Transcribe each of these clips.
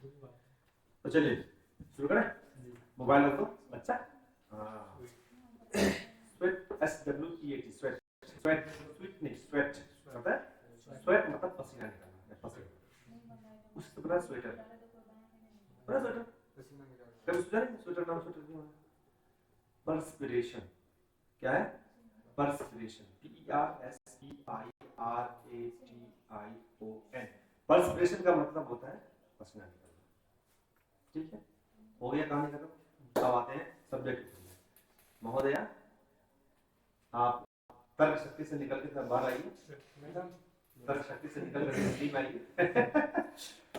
तो चलिए शुरू करें। मोबाइल रखो बच्चा। हाँ sweat SWEAT sweat sweat sweet नहीं स्वेट पता है। स्वेट मतलब पसीना निकलना पसीना उसी तरह स्वेटर पता स्वेटर कभी सुना नहीं स्वेटर नाम स्वेटर नहीं होना। परस्पिरेशन क्या है परस्पिरेशन PERSPIRATION परस्पिरेशन का मतलब होता है पसीना निकलना। ठीक है हो गया कहानी खत्म। अब आते हैं सब्जेक्ट में। महोदया आप तर्क शक्ति से निकल के बाहर आइए। तर्क शक्ति से निकल कर टीम आइए।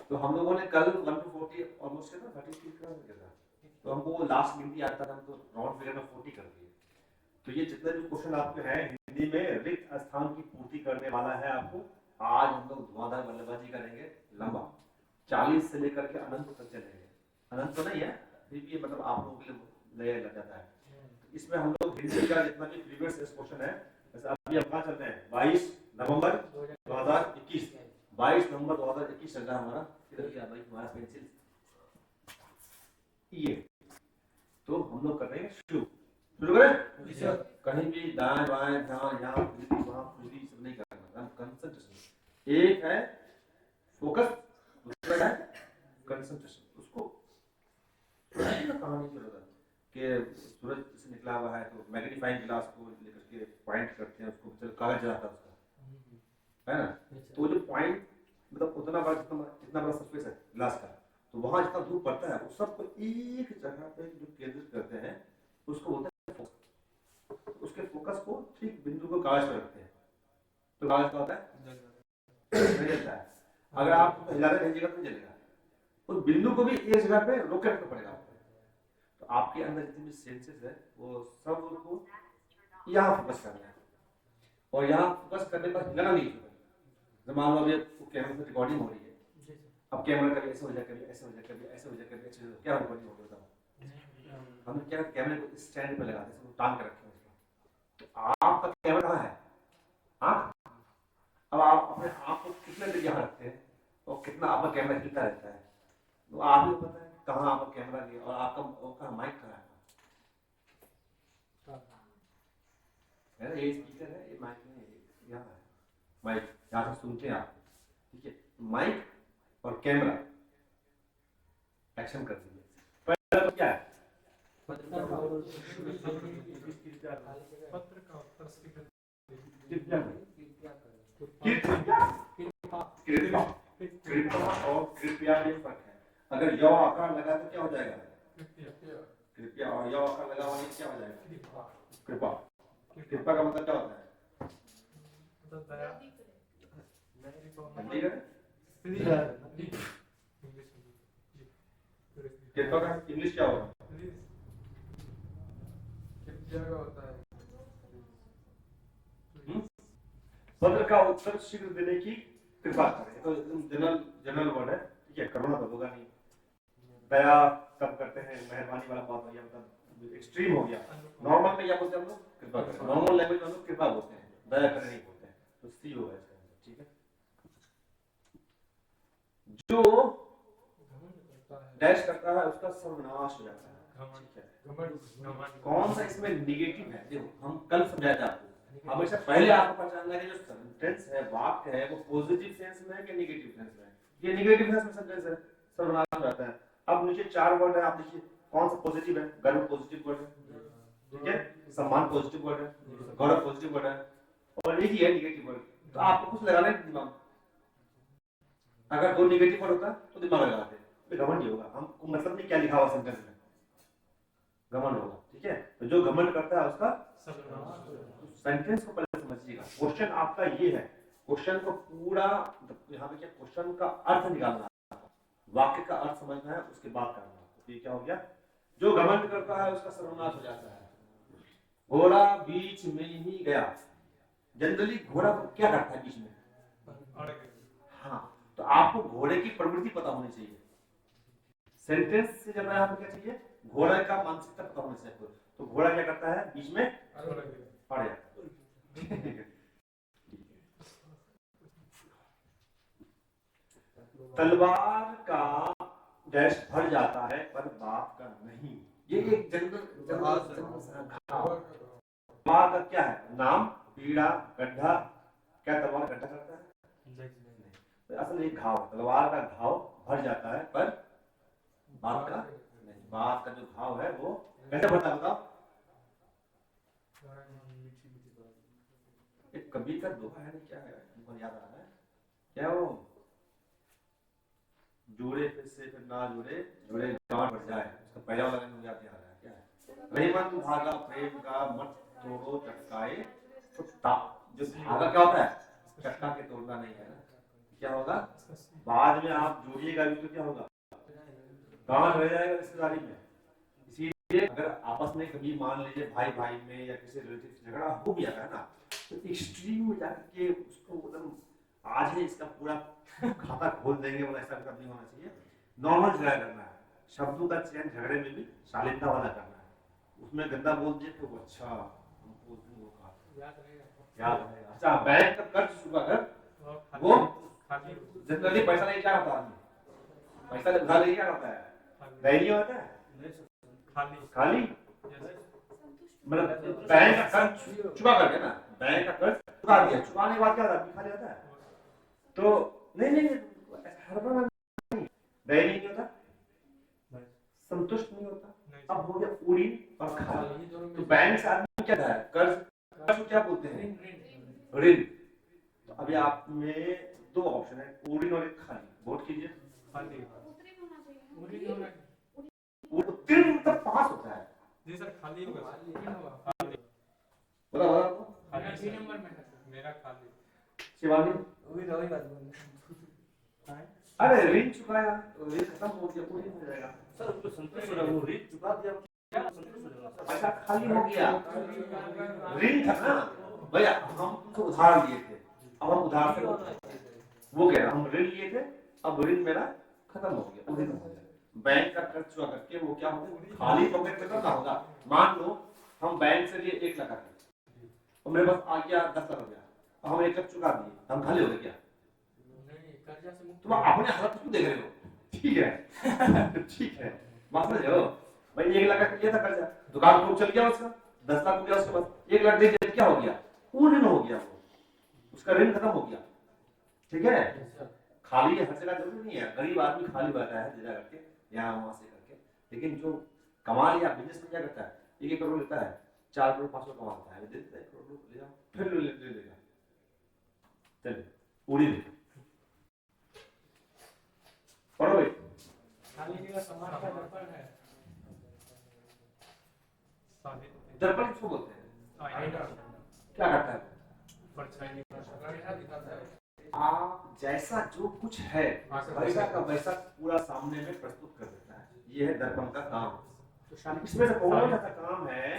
तो हम लोगों ने कल 1 to 40 ऑलमोस्ट किया था 30 का था। तो हमको लास्ट गिनती आता था हम तो राउंड फिगर में 40 कर दिए। तो ये जितने भी क्वेश्चन आपके हैं हिंदी में रिक्त स्थान की पूर्ति करने वाला है आपको आज हम लोग धुआंधार बल्लेबाजी करेंगे लंबा 40 से लेकर के अनंत तक चलेंगे। अनंत तो नहीं है फिर भी मतलब आप लोगों के लिए लग जाता है। तो इसमें हम लोग हिंदी का जितना भी प्रीवियस क्वेश्चन है जैसे अभी हम कहाँ चलते हैं 22 नवंबर 2021 22 नवंबर 2021 चल रहा है हमारा। किधर गया भाई हमारा पेंसिल ये। तो हम लोग कर रहे हैं शुरू करें। कहीं भी दाएं बाएं जहाँ यहाँ खुजली वहाँ खुजली सब नहीं करना कंसंट्रेशन। एक है फोकस दूसरा है कंसंट्रेशन। उसको कहानी की जरूरत कि सूरज से निकला हुआ है तो मैग्नीफाइंग ग्लास को लेकर के पॉइंट करते हैं उसको चल कागज जलाता है उसका है ना। तो जो पॉइंट मतलब उतना बड़ा जितना बड़ा सरफेस है ग्लास का तो वहां जितना धूप पड़ता है वो सबको एक जगह पे जो केंद्रित करते हैं उसको बोलते हैं फोकस। उसके फोकस को ठीक बिंदु को कागज पर रखते हैं तो कागज क्या होता है नहीं जलता है। अगर आप हिलाते रहिएगा तो नहीं जलेगा। उस बिंदु को भी एक जगह पे रोके रखना पड़ेगा आपको। तो आपके अंदर जितने भी सेंसेस है वो सब को यहाँ फोकस करना है और यहाँ फोकस करने पर हिलाना नहीं है। मान लो अभी कैमरे से रिकॉर्डिंग हो रही है अब कैमरा कभी ऐसे हो जाए कभी ऐसे हो जाए कभी ऐसे हो जाए कभी ऐसे हो जाए क्या रिकॉर्डिंग हो गया हम क्या कैमरे को स्टैंड पे लगाते हैं टांग के रखते हैं उसको। तो आपका कैमरा कहाँ है आँख। अब आप अपने आँख को कितने देर यहाँ रखते हैं और कितना आपका कैमरा हिलता रहता है तो आप ही पता है कहाँ आपका कैमरा लिया और आपका माइक कहाँ है ना। ये स्पीकर है ये माइक नहीं यहाँ है माइक यहाँ से सुनते हैं आप। ठीक है माइक और कैमरा एक्शन कर दीजिए। पहला तो क्या है पत्र का उत्तर कृपया और कृपया में फर्क है। अगर य आकार लगा तो क्या हो जाएगा कृपया और य आकार लगा हुआ क्या हो जाएगा कृपा। कृपा का मतलब क्या होता है कृपा का इंग्लिश क्या होगा पत्र का उत्तर शीघ्र देने की कृपा करें। तो जनरल वर्ड है। ठीक है करुणा तो होगा नहीं। दया कब करते हैं मेहरबानी वाला बात हो गया मतलब एक्सट्रीम हो गया। नॉर्मल में क्या बोलते हैं हम लोग कृपा करें। नॉर्मल लैंग्वेज में हम लोग कृपा बोलते हैं दया करें नहीं बोलते हैं। तो सी होगा इसका आंसर। ठीक है जो डैश करता है उसका सर्वनाश हो जाता है। ठीक है कौन सा इसमें निगेटिव है देखो हम कल समझाया था आपको। अब इससे पहले आपको पहचानना है कि जो सेंटेंस है वाक्य है वो पॉजिटिव सेंस में है कि नेगेटिव सेंस में है। ये नेगेटिव सेंस में सेंटेंस है सर्वनाश हो जाता है। अब नीचे 4 वर्ड है आप देखिए कौन सा पॉजिटिव है गर्व पॉजिटिव वर्ड है। ठीक है सम्मान पॉजिटिव वर्ड है गौरव पॉजिटिव वर्ड है और एक ही है नेगेटिव वर्ड। तो आपको कुछ लगाना है दिमाग। अगर 2 नेगेटिव वर्ड होता तो दिमाग लगाते तो घमंड ही होगा। हमको मतलब नहीं क्या लिखा हुआ सेंटेंस में घमंड होगा। ठीक है तो जो घमंड करता है उसका सेंटेंस को पहले समझिएगा। क्वेश्चन आपका ये है क्वेश्चन को पूरा यहाँ पे क्या क्वेश्चन का अर्थ निकालना है वाक्य का अर्थ समझना है उसके बाद करना है। तो ये क्या हो गया जो घमंड करता है उसका सर्वनाश हो जाता है। घोड़ा बीच में ही गया। जनरली घोड़ा क्या करता है बीच में हाँ तो आपको घोड़े की प्रवृत्ति पता होनी चाहिए। सेंटेंस से जब यहाँ पे क्या चाहिए घोड़ा का मानसिकता पता होनी चाहिए। तो घोड़ा क्या करता है बीच में अड़ जाता है। तलवार का डैश भर जाता है पर बाप का नहीं। ये एक जनरल घाव। तलवार का क्या है? नाम, पीड़ा, गड्ढा। क्या तलवार गड्ढा करता है? तो असल एक घाव है। तलवार का घाव भर जाता है पर बाप का नहीं। बाप का जो घाव है वो कैसे भरता है बताओ? एक कबीर का दोहा है, क्या है मुझे याद आ रहा है, क्या वो, जोड़े फिर से फिर ना जोड़े, जोड़े गांठ बढ़ जाए। उसका पहला वाला मुझे याद आ रहा है, क्या है? रहीमन धागा प्रेम का मत तोड़ो चटकाए टूटा। जो धागा क्या होता है? चटका के तोड़ना नहीं है ना। क्या होगा? बाद में आप जोड़िएगा भी तो क्या होगा? गांठ रह जाएगा रिश्तेदारी में। इसीलिए अगर आपस में कभी मान लीजिए भाई भाई में या किसी रिलेटिव से झगड़ा हो गया है ना, तो एक्सट्रीम में जाकर के उसको मतलब आज ही इसका पूरा खाता खोल देंगे, वाला ऐसा नहीं होना चाहिए। नॉर्मल झगड़ा करना है, शब्दों का चयन झगड़े में भी शालीनता वाला करना है। उसमें गंदा बोल दिए तो अच्छा हमको वो कहा याद रहेगा। अच्छा, बैंक का कर्ज चुका कर वो जनरली पैसा नहीं क्या होता आदमी, पैसा उधार लेके क्या होता है? दैनीय होता है, खाली मतलब बैंक का कर्ज चुका करके ना, बैंक का कर्ज चुका दिया, चुकाने के बाद क्या होता है? खाली होता है। तो नहीं हर बार दैनीय नहीं होता, संतुष्ट नहीं होता। अब हो गया पूरी और खाली। तो बैंक से आदमी क्या है? कर्ज को क्या बोलते हैं? ऋण। तो अभी आप में दो ऑप्शन है, पूरी और एक खाली। वोट कीजिए। उत्तीर्ण मतलब पास होता है जी सर, खाली होगा बोला बोला खाली नंबर में मेरा खाली। शिवानी वही बात बोल रहे हैं। अरे ऋण चुकाया तो ऋण खत्म हो गया, पूरी हो जाएगा सर। उसको संतुष्ट हो रहा, वो ऋण चुका दिया, क्या संतुष्ट हो जाएगा? पैसा खाली हो गया, ऋण था ना भैया, हम तुमसे उधार लिए थे, अब हम उधार से वो कह रहा हम ऋण लिए थे, अब ऋण मेरा खत्म हो गया, वो ऋण हो गया। बैंक का कर्ज चुका करके वो क्या होगा? खाली पॉकेट में कब होगा? मान लो हम बैंक से लिए 1 लाख और मेरे पास आ गया 10 लाख रुपया, हम 1 लाख चुका दिए, हम खाली हो गए क्या? तुम अपने हालत क्यों देख रहे हो? ठीक है ठीक है, बात समझ रहे हो भाई? 1 लाख का लिया था कर्जा, दुकान को चल गया उसका, 10 लाख रुपया उसके पास, 1 लाख दे दिया, क्या हो गया? वो ऋण हो गया, वो उसका ऋण खत्म हो गया। ठीक है, खाली हर जगह जरूरी नहीं है, गरीब आदमी खाली बैठा है दे करके यहाँ वहां से करके, लेकिन जो कमा लिया बिजनेस में क्या करता है? 1 करोड़ लेता है, 4 करोड़ 5 करोड़ कमाता है, दे देता है 1 करोड़ ले जाओ, फिर ले लेगा। चलिए पूरी दे पढ़ो भाई। खाली का समाज का दर्पण है, दर्पण किसको बोलते हैं? क्या करता है? परछाई दिखाता है। आप जैसा जो कुछ है वैसा का वैसा पूरा सामने में प्रस्तुत कर देता है, ये है दर्पण का काम। इसमें से कौन सा काम है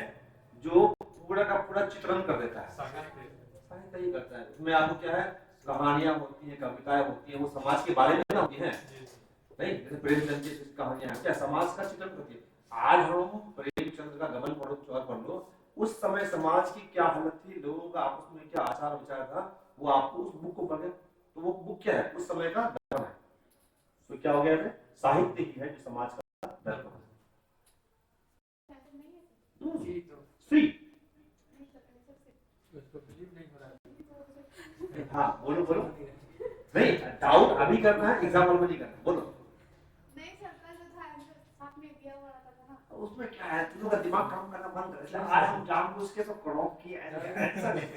जो पूरा का पूरा चित्रण कर देता है? साहित्य ही करता है। उसमें आपको क्या है? कहानियां होती है, कविताएं होती है, वो समाज के बारे में ना होती है नहीं, जैसे प्रेमचंद की कहानियां हैं, क्या समाज का चित्रण करती है। आज हम प्रेमचंद का गबन पढ़ो, चौर पढ़ लो, उस समय समाज की क्या हालत थी, लोगों का आपस में क्या आचार विचार था, वो आपको उस बुक को पढ़े तो वो बुक क्या है? उस समय का दर्पण है। तो क्या हो गया है? साहित्य ही है जो समाज का दर्पण है। हाँ बोलो बोलो, नहीं डाउट अभी करना है, एग्जाम्पल में नहीं करना, बोलो। नहीं सर, कल जो था आपने दिया हुआ था ना, उसमें क्या है, तुम लोग का दिमाग काम करना बंद कर, आज हम जानबूझ के तो क्रॉप किया ऐसा नहीं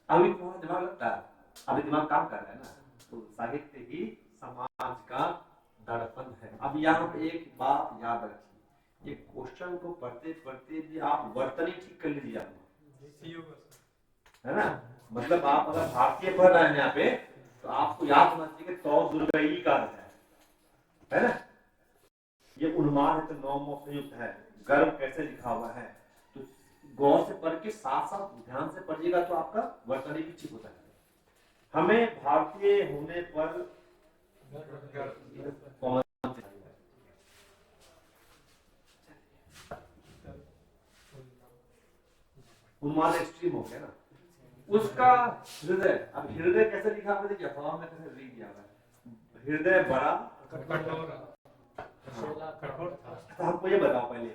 अभी तुम्हारा दिमाग लगता है, अभी दिमाग काम कर रहा है ना, तो साहित्य ही समाज का दर्पण है। अब यहाँ पे एक बात याद रखिए, ये क्वेश्चन को पढ़ते पढ़ते भी आप वर्तनी ठीक कर लीजिए आपको, है ना? मतलब आप अगर भारतीय पढ़ रहे हैं यहाँ पे, तो आपको याद होना चाहिए कि तो दुर्गई का है ना? ये उन्माद है तो नौम संयुक्त है, गर्व कैसे लिखा हुआ है, तो गौर से पढ़ के साथ साथ ध्यान से पढ़िएगा तो आपका वर्तनी भी ठीक होता है। हमें भारतीय होने पर उन्माद एक्सट्रीम हो गया ना, उसका हृदय, अब हृदय कैसे लिखा हुआ देखिए, फॉर्म में कैसे लिख दिया हुआ है, हृदय बड़ा कठोर कठोर था तो हमको ये बताओ पहले,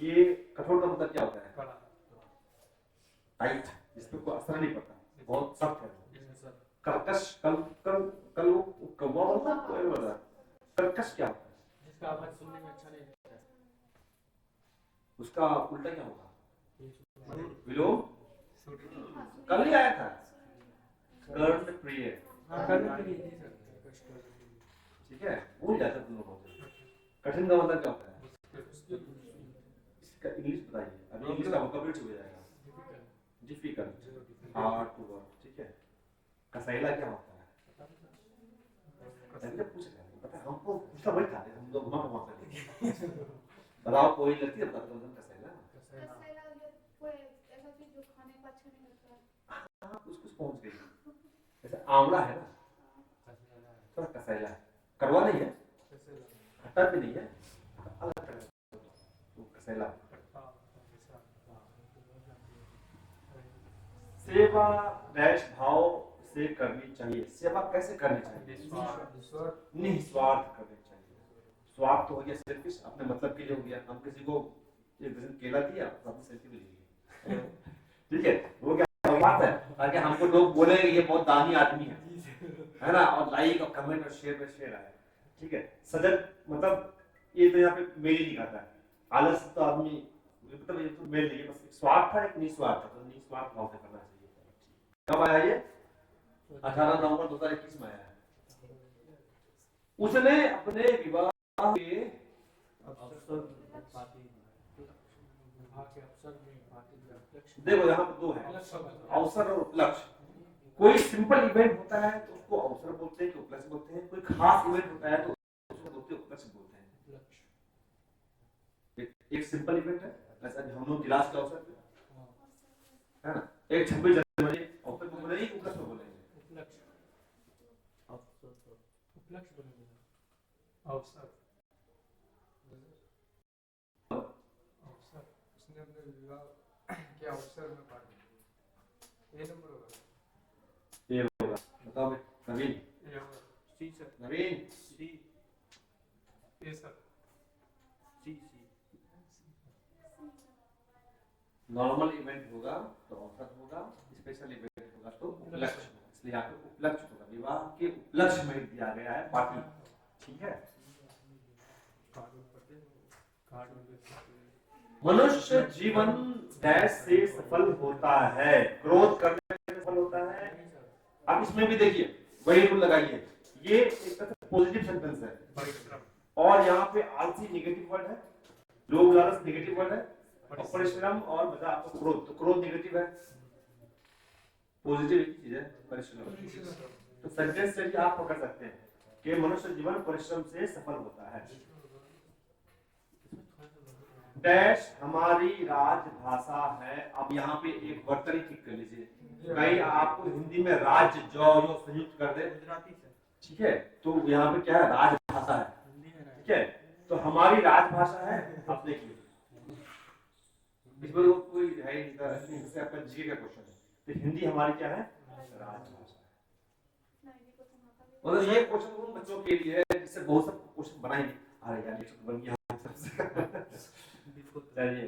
ये कठोर का मतलब क्या होता है? कड़ा टाइट, जिसपे कोई असर नहीं पड़ता, बहुत सख्त है। यस सर कर्कश, कल कल कल वो कौवा बोलता है, कोई बोल रहा है। कर्कश क्या होता है? जिसका आवाज सुनने में अच्छा नहीं लगता उसका उल्टा क्या होगा? विलोम। कल ही आया था कर्ण प्रिय, हाँ करने के लिए ठीक है, भूल जाते तुम लोग। कठिन का मतलब क्या होता है? इसका इंग्लिश बताइए, अभी इंग्लिश का वोकैबुलरी हो जाएगा। डिफिकल्ट, हार्ड टू वर्क, ठीक है। कसैला क्या होता है? कसैला पूछ रहे हैं, पता है हमको पूछा वही था, हम लोग घुमा घुमा कर बताओ, कोई लड़की है बता दो कसैला। कसैला जो कोई ऐसा चीज जो खाने को अच्छा नहीं लगता। हाँ कुछ कुछ पहुंच गई। जैसे आंवला है ना, थोड़ा कसैला है, कड़वा नहीं है, खट्टा भी नहीं है, अलग तरह का तो कसैला। सेवा डैश भाव से करनी चाहिए। सेवा कैसे करनी चाहिए? निस्वार्थ करनी चाहिए। स्वार्थ तो हो गया सेल्फिश, अपने मतलब के लिए हो गया। हम किसी को एक दिन केला दिया, अपनी सेल्फी भी ले लिया, ठीक है, वो क्या बात है, ताकि हमको लोग बोले ये बहुत दानी आदमी है ना, और लाइक और कमेंट और शेयर पे शेयर आए, ठीक है। सजग मतलब ये तो यहाँ पे मेल ही नहीं खाता है। आलस तो आदमी मतलब ये तो मेल नहीं है, बस एक स्वार्थ है, एक निस्वार्थ है, तो निस्वार्थ भाव से करना चाहिए। कब आया ये? 18 नवंबर 2021 में आया है। उसने अपने विवाह के देखो यहाँ पे दो है, अवसर और उपलक्ष्य। कोई सिंपल इवेंट होता है तो उसको अवसर बोलते हैं कि उपलक्ष्य बोलते हैं, कोई खास इवेंट होता है तो उसको बोलते हैं उपलक्ष्य बोलते हैं। एक सिंपल इवेंट है, जैसे हम लोग गिलास के अवसर पे है ना, एक 26 जनवरी अवसर को बोलेंगे, उपलक्ष्य को बोलेंगे। अवसर अवसर उसने अपने विवाह के अवसर में पार्टी। ये नंबर होगा, ये होगा, बताओ भाई नवीन। ये होगा सी सर नवीन सी ये सर सी नॉर्मल इवेंट होगा तो अवसर होगा, स्पेशल इवेंट होगा तो उपलक्ष्य, इसलिए यहाँ पे उपलक्ष्य होगा। विवाह के उपलक्ष्य में दिया गया है पार्टी, ठीक है। मनुष्य जीवन डैश से सफल होता है, क्रोध करने से सफल होता है। आप इसमें भी देखिए, वही रूल लगाइए, ये एक तरह से पॉजिटिव सेंटेंस है, परिश्रम और यहाँ पे आलसी नेगेटिव वर्ड है, लोभ लालच नेगेटिव वर्ड है, और परिश्रम और मजा आपको क्रोध, तो क्रोध नेगेटिव है, पॉजिटिव एक चीज है परिश्रम। तो सेंटेंस से भी आप पकड़ सकते हैं कि मनुष्य जीवन परिश्रम से सफल होता है। डैश हमारी राजभाषा है। अब यहाँ पे एक वर्तनी ठीक कर लीजिए, कहीं आपको हिंदी में राज्य जो संयुक्त कर दे, गुजराती से ठीक है, तो यहाँ पे क्या है, राजभाषा है, ठीक है। तो हमारी राजभाषा है, आप देखिए इसमें तो कोई है ही नहीं, जैसे आपका जीके का क्वेश्चन है, तो हिंदी हमारी क्या है, राजभाषा है। मतलब ये क्वेश्चन उन बच्चों के लिए है जिससे बहुत सब क्वेश्चन बनाएंगे, अरे यार ये तो बन गया। चलिए,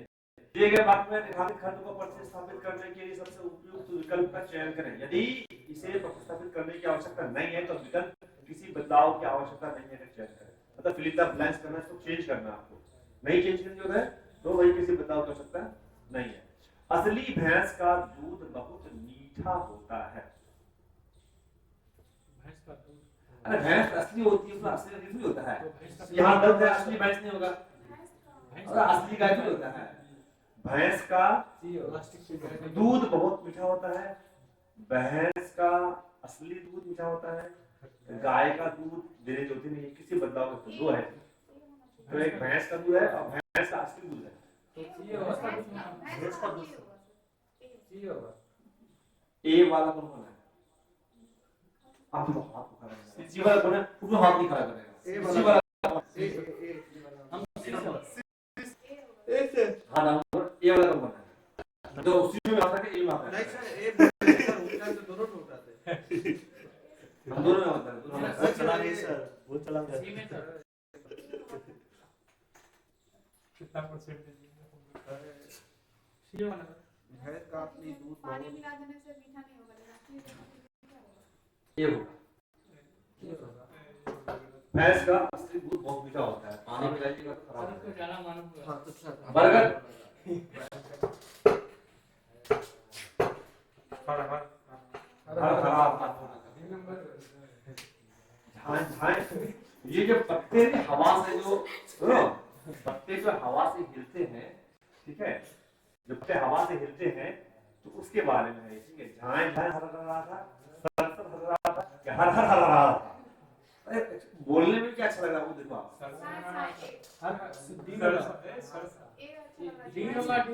दिए गए वाक्य में रेखांकित खंड को प्रतिस्थापित करने के लिए सबसे उपयुक्त विकल्प का चयन करें। यदि इसे प्रतिस्थापित करने की आवश्यकता नहीं है तो विकल्प किसी बदलाव की आवश्यकता नहीं है, चयन करें। मतलब फिल इन द ब्लैंक्स करना है तो चेंज करना आपको, नहीं चेंज करनी होता है तो वही किसी बदलाव की आवश्यकता नहीं है। असली भैंस का दूध बहुत मीठा होता है। भैंस का दूध, अरे भैंस असली होती है तो असली दूध भी होता है, यहाँ दर्द है असली भैंस नहीं होगा, और असली गाय भी होता है। भैंस का दूध बहुत मीठा होता है, भैंस का असली दूध मीठा होता है, गाय का दूध देने जोती नहीं है, किसी बदलाव का दो है, तो एक भैंस का दूध है और भैंस का असली दूध है। ए वाला कौन कौन है? आप तो हाथ उठा रहे हैं, सी वाला कौन है? पूरा हाथ नहीं खड़ा करेगा, सी वाला हम ए से हाँ नंबर ए वाला कौन है? तो उसी में आता है, ए में आता है। नहीं सर ए सर उनका तो दोनों में उठाते हैं। हम दोनों में होता है, दोनों में। सर चला रही सर, वो चला रहा सी में सर कितना परसेंटेज सी वाला भैंस का असली दूध पानी बहुत मिला देने से मीठा नहीं होगा, लेकिन असली दूध मीठा होगा। ये होगा। भैंस का असली दूध बहुत मीठा होता है, पानी मिलाइएगा तो खराब हो तो जाएगा। ज्यादा मालूम हुआ हाँ तो सर बर्गर तीन नंबर झांझ झांझ, ये जो पत्ते ने हवा से जो सुनो, पत्ते जो हवा से हिलते हैं, ठीक है, जब पत्ते हवा से हिलते हैं तो उसके बारे में है, ठीक है। झांझ झांझ हर रहा था, सर हर रहा था, कि हर हर हर रहा था। अरे बोलने में क्या अच्छा लग रहा है वो देखो आप। डी होगा डी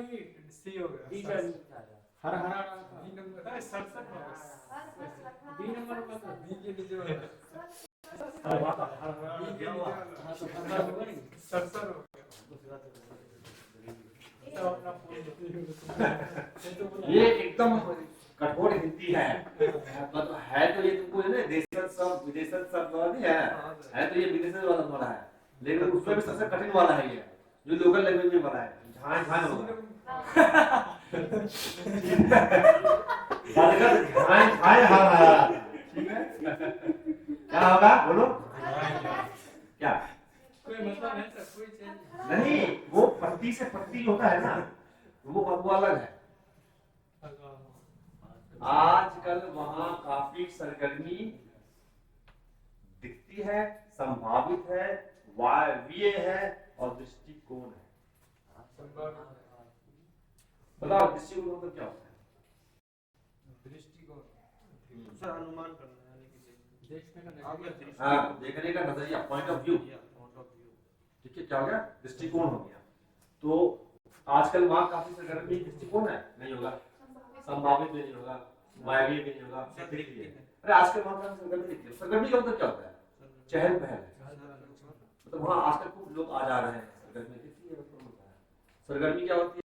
सी होगा डी हर हरा डी नंबर सरसर डी नंबर होगा तो डी के नीचे होगा सरसर हो ये एकदम कठोर हिंदी है, मतलब है तो ये तुमको है ना देशज सब विदेशज सब वाला नहीं है तो ये विदेशज वाला वाला है, लेकिन उसमें भी सबसे कठिन वाला है ये, जो लोकल लैंग्वेज में बना है। झांझ झांझ होगा, बरगद झांझ झांझ हरा, ठीक है। क्या होगा बोलो क्या? कोई मतलब है सर, कोई चेंज नहीं, वो पत्ती से पत्ती होता है ना, वो अलग है। आजकल वहां काफी सरगर्मी दिखती है, संभावित है, वायवीय है और दृष्टिकोण है। बताओ दृष्टिकोण मतलब क्या होता है? दृष्टिकोण सर अनुमान करना यानी कि देखने का आपका नजरिया दृष्टि हाँ, देखने का नजरिया, point of view, point of view ठीक है। क्या हो गया? दृष्टिकोण हो गया। तो आजकल वहां काफी सरगर्मी दृष्टिकोण है, नहीं होगा, संभावित भी नहीं होगा, वायवीय भी नहीं होगा, अरे आजकल वहां काफी सरगर्मी दिखती है। सरगर्मी का मतलब क्या होता है? चहल पहल, मतलब वहां आजकल खूब लोग आ जा रहे हैं, सरगर्मी दिखती है, मतलब होता है। सरगर्मी क्या होती है?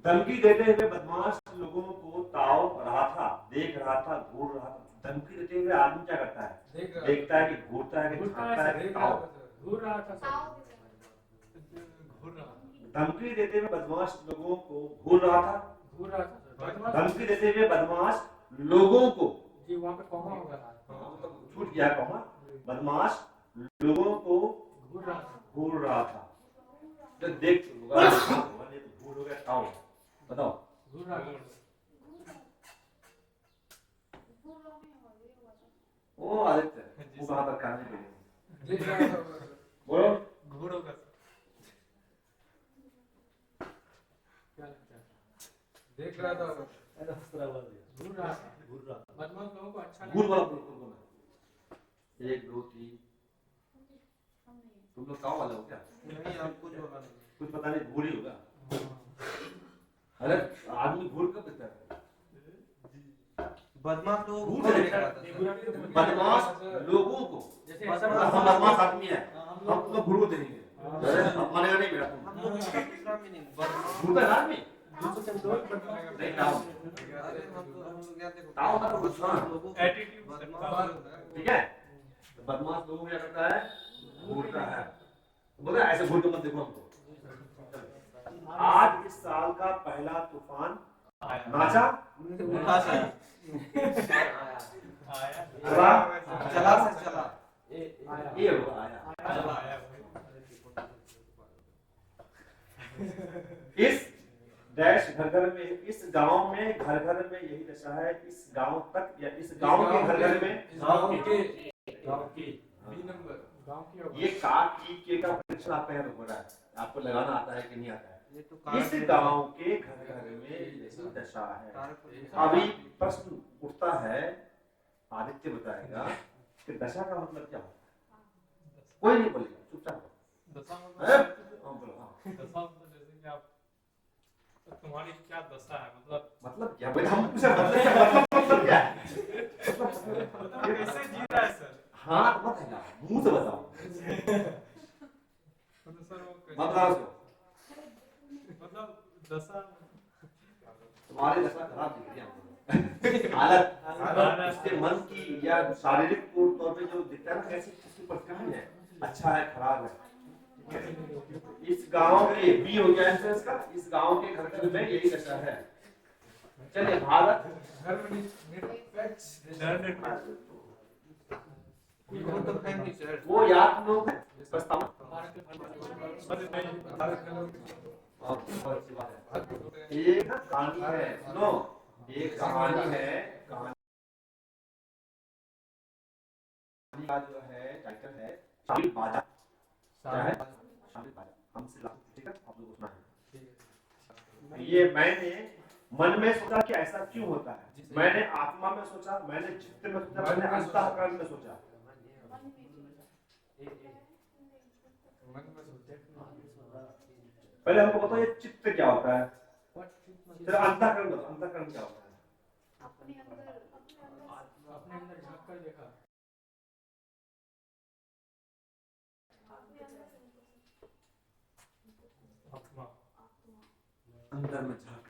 धमकी देते हुए बदमाश लोगों को ताव रहा था, देख रहा था, घूर रहा था। धमकी देते हुए आदमी क्या करता है? देखता है कि घूरता है कि झांकता है कि ताव। घूर रहा था ताव घूर रहा धमकी देते हुए बदमाश लोगों को घूर रहा था, घूर रहा था धमकी देते हुए बदमाश लोगों को, जी वहाँ पे कॉमा होगा मतलब छूट गया कॉमा, बदमाश लोगों को घूर रहा था घूर रहा था। तो देख होगा, घूर हो गया ताव। बताओ घूर रहा था ओ आदित्य, वो कहां तक करने के लिए देख रहा था बोलो। घूर होगा क्या लगता है? देख रहा था घूर रहा था बदमाश लोगों को अच्छा घूर वाला बोलो। 1 2 3 तुम लोग ताव वाले हो क्या? नहीं आपको जो होगा नहीं कुछ पता नहीं, घूर ही होगा। अरे आदमी घूर कब देता है? बदमाश लोग घूर घूर देता रहा है। था बदमाश लोगों को, जैसे हम बदमाश आदमी है, हम लोग घूर को देंगे। अरे अब मानेगा नहीं मेरा तुम। हम लोग इसका दूसरा मीनिंग बदमाश घूरता है ना आदमी? नहीं ताव, अरे हम लोग क्या देखो ताव मतलब गुस्सा, लोगों एटीट्यूड बदमाश ठीक है। तो बदमाश लोगों को क्या करता है? घूरता है। बोला ऐसे घूर के मत देखो हमको। आज इस साल का पहला तूफान नाचा, उठा से चला, चला से चला ये होगा आया। इस डैश घर घर में, इस गांव में घर घर में यही दशा है। इस गांव तक या इस गांव के घर घर में गांव की बी नंबर गांव की होगा ये का की के का परीक्षण आपका यहाँ पे हो रहा है, आपको लगाना आता है कि नहीं आता है? ये तो इस गांव के घर घर में यही दशा है। अभी प्रश्न उठता है, आदित्य बताएगा कि दशा का मतलब क्या होता है? कोई नहीं बोलेगा, चुपचाप दशा हैं? मतलब हाँ, बोलो, हाँ। दशा मतलब जैसे कि आप तुम्हारी क्या दशा है मतलब क्या भाई, हम पूछे मतलब क्या है? मतलब कैसे जी रहा है सर हाँ मत है ना, मुंह से बताओ, मतलब सर वो मत बताओ उसको। मतलब दशा तुम्हारी दशा खराब दिख रही है हमको। हालत इसके मन की या शारीरिक तौर पे जो दिखता है ना, कैसी किसकी परिस्थिति है, अच्छा है खराब है। इस गांव के बी हो गया आंसर इसका, इस गांव के घर में यही दशा है। चलिए भारत वो याद लोग प्रस्ताव एक कहानी है, सुनो, एक कहानी है, कहानी का जो है टाइटल है शामिल बाजा। क्या है? शामिल बाजा। हमसे लागू, ठीक है, आप लोग सुना है। ये मैंने मन में सोचा कि ऐसा क्यों होता है, मैंने आत्मा में सोचा, मैंने चित्त में सोचा, मैंने अंतःकरण में सोचा। पहले हमको बताओ ये चित्त क्या होता है, फिर अंतःकरण बताओ, अंतःकरण क्या होता है? अपने अंदर झांक कर देखा। अंदर में झांक,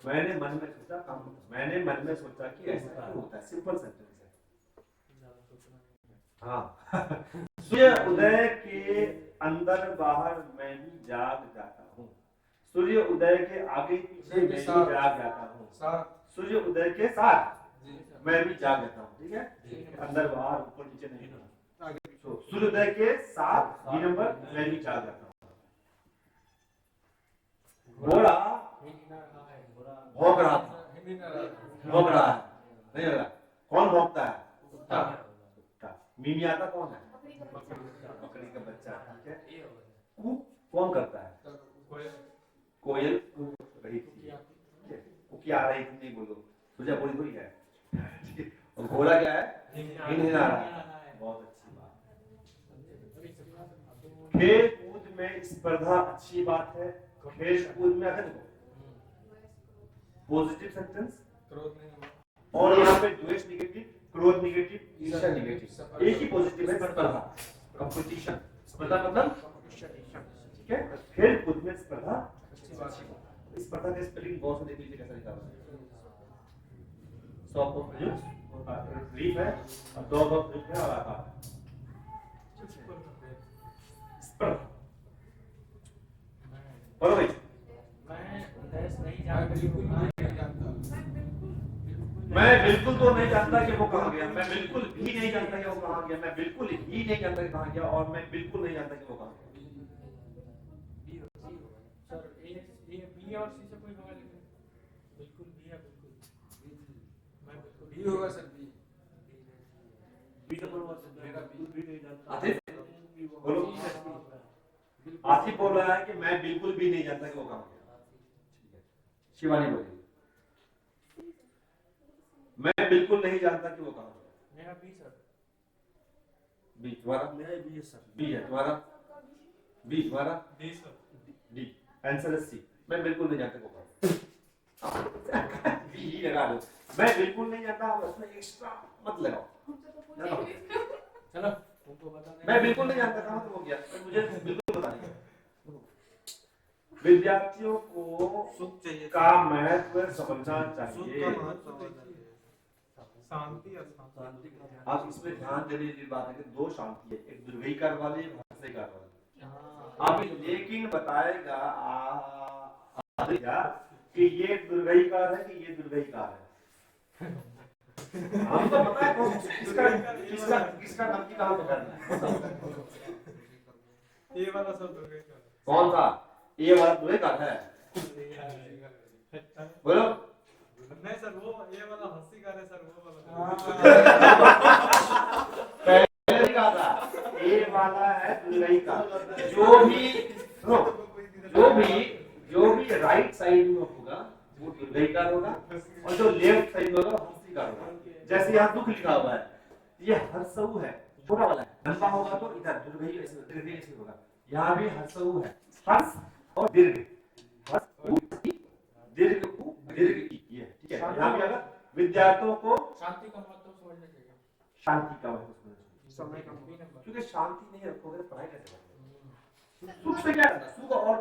मैंने मन में सोचा काम, मैंने मन में सोचा कि ऐसा क्यों होता है, सिंपल सेंटेंस है। हाँ सूर्य उदय के अंदर बाहर मैं भी जाग जाता हूँ, सूर्य उदय के आगे पीछे मैं भी जाग जाता हूँ, सूर्य उदय के साथ मैं भी जाग जाता हूँ, ठीक है, अंदर बाहर ऊपर नीचे नहीं, सूर्योदय के साथ बी नंबर मैं भी जाग जाता हूँ। घोड़ा भौंक रहा था, भौंक रहा है, नहीं लगा, कौन भौंकता है? कुत्ता। मिमियाता कौन है? बकरी का बच्चा, ठीक है। कू कौन करता है? कोयल कूक रही थी, कुकिया आ रही थी, नहीं बोलो, सुजा बोली हुई है। और घोड़ा क्या है? हिनहिना रहा है, बहुत अच्छी बात। खेल कूद में स्पर्धा अच्छी बात है, खेल कूद में अगर पॉजिटिव सेंटेंस, और यहाँ पे द्वेष नेगेटिव, क्रोध नेगेटिव, ईर्ष्या नेगेटिव, एक ही पॉजिटिव है स्पर्धा, कंपटीशन, स्पर्धा मतलब ठीक है, खेल कूद में स्पर्धा अच्छी बात है। स्पर्धा का स्पेलिंग बहुत से देख लीजिए कैसा लिखा है, 100 प्रयुक्त रीफ है और 2 प्रयुक्त है और आकार स्पर्धा। बोलो भाई, मैं बिल्कुल तो नहीं जानता कि वो कहाँ गया, मैं बिल्कुल भी नहीं जानता कि वो कहाँ गया, मैं बिल्कुल ही नहीं जानता कि कहाँ गया, और मैं बिल्कुल नहीं जानता कि वो कहाँ गया। सर ए बी और सी से कोई होगा, लेकिन बिल्कुल बी है, बिल्कुल मैं बिल्कुल बी होगा सर, बी तो मेरा बिल्कुल भी नहीं जानता। आतिफ बोलो, आतिफ बोल रहा है कि मैं बिल्कुल भी नहीं जानता कि वो कहाँ गया, ठीक है। शिवानी बोली मैं बिल्कुल नहीं जानता कि वो कहाँ गया। मेरा बी सर, बी तुम्हारा? मेरा बी है सर, बी है तुम्हारा? बी तुम्हारा? डी सर, डी आंसर है सी, मैं बिल्कुल नहीं जानता वो कहाँ बी ही लगा दो, मैं बिल्कुल नहीं जानता, उसमें एक्स्ट्रा मत लगाओ। चलो तुमको बताने, मैं बिल्कुल नहीं जानता कहाँ तो हो गया, मुझे बिल्कुल बता नहीं। विद्यार्थियों को सुख चाहिए, का महत्व समझना चाहिए। शांति और शांति। आप इसमें ध्यान देने की बात है कि 2 शांति है, एक दुर्गईकार वाली, एक हर्षईकार वाली। अब लेकिन बताएगा कि ये दुर्गईकार है कि ये दुर्गईकार है। हम तो पता है कौन किसका गलती कहाँ पे करना है। ये वाला सब दुर्गईकार, कौन सा? ये वाला दुर्गईकार है, बोलो। नहीं सर, वो ये वाला हंसी कार है सर, वो वाला पहले ही कहा था ये वाला है दुर्गईकार। जो भी राइट साइड में होगा वो दुर्गईकार होगा, और जो लेफ्ट साइड में होगा हंसीकार होगा। जैसे यहाँ दुख लिखा हुआ है, ये हर्षऊ है, छोटा वाला है, लंबा होगा तो इधर दुर्गई ऐसे होगा। यहाँ भी हर्षऊ है, हर्ष और दीर्घ, दीर्घ ये ठीक है। यहाँ भी अगर विद्यार्थियों को शांति का महत्व समझना चाहिए, शांति का महत्व समझना समय का चाहिए, क्योंकि शांति नहीं रखोगे तो पढ़ाई कैसे करोगे? सुख से क्या करना, सुख और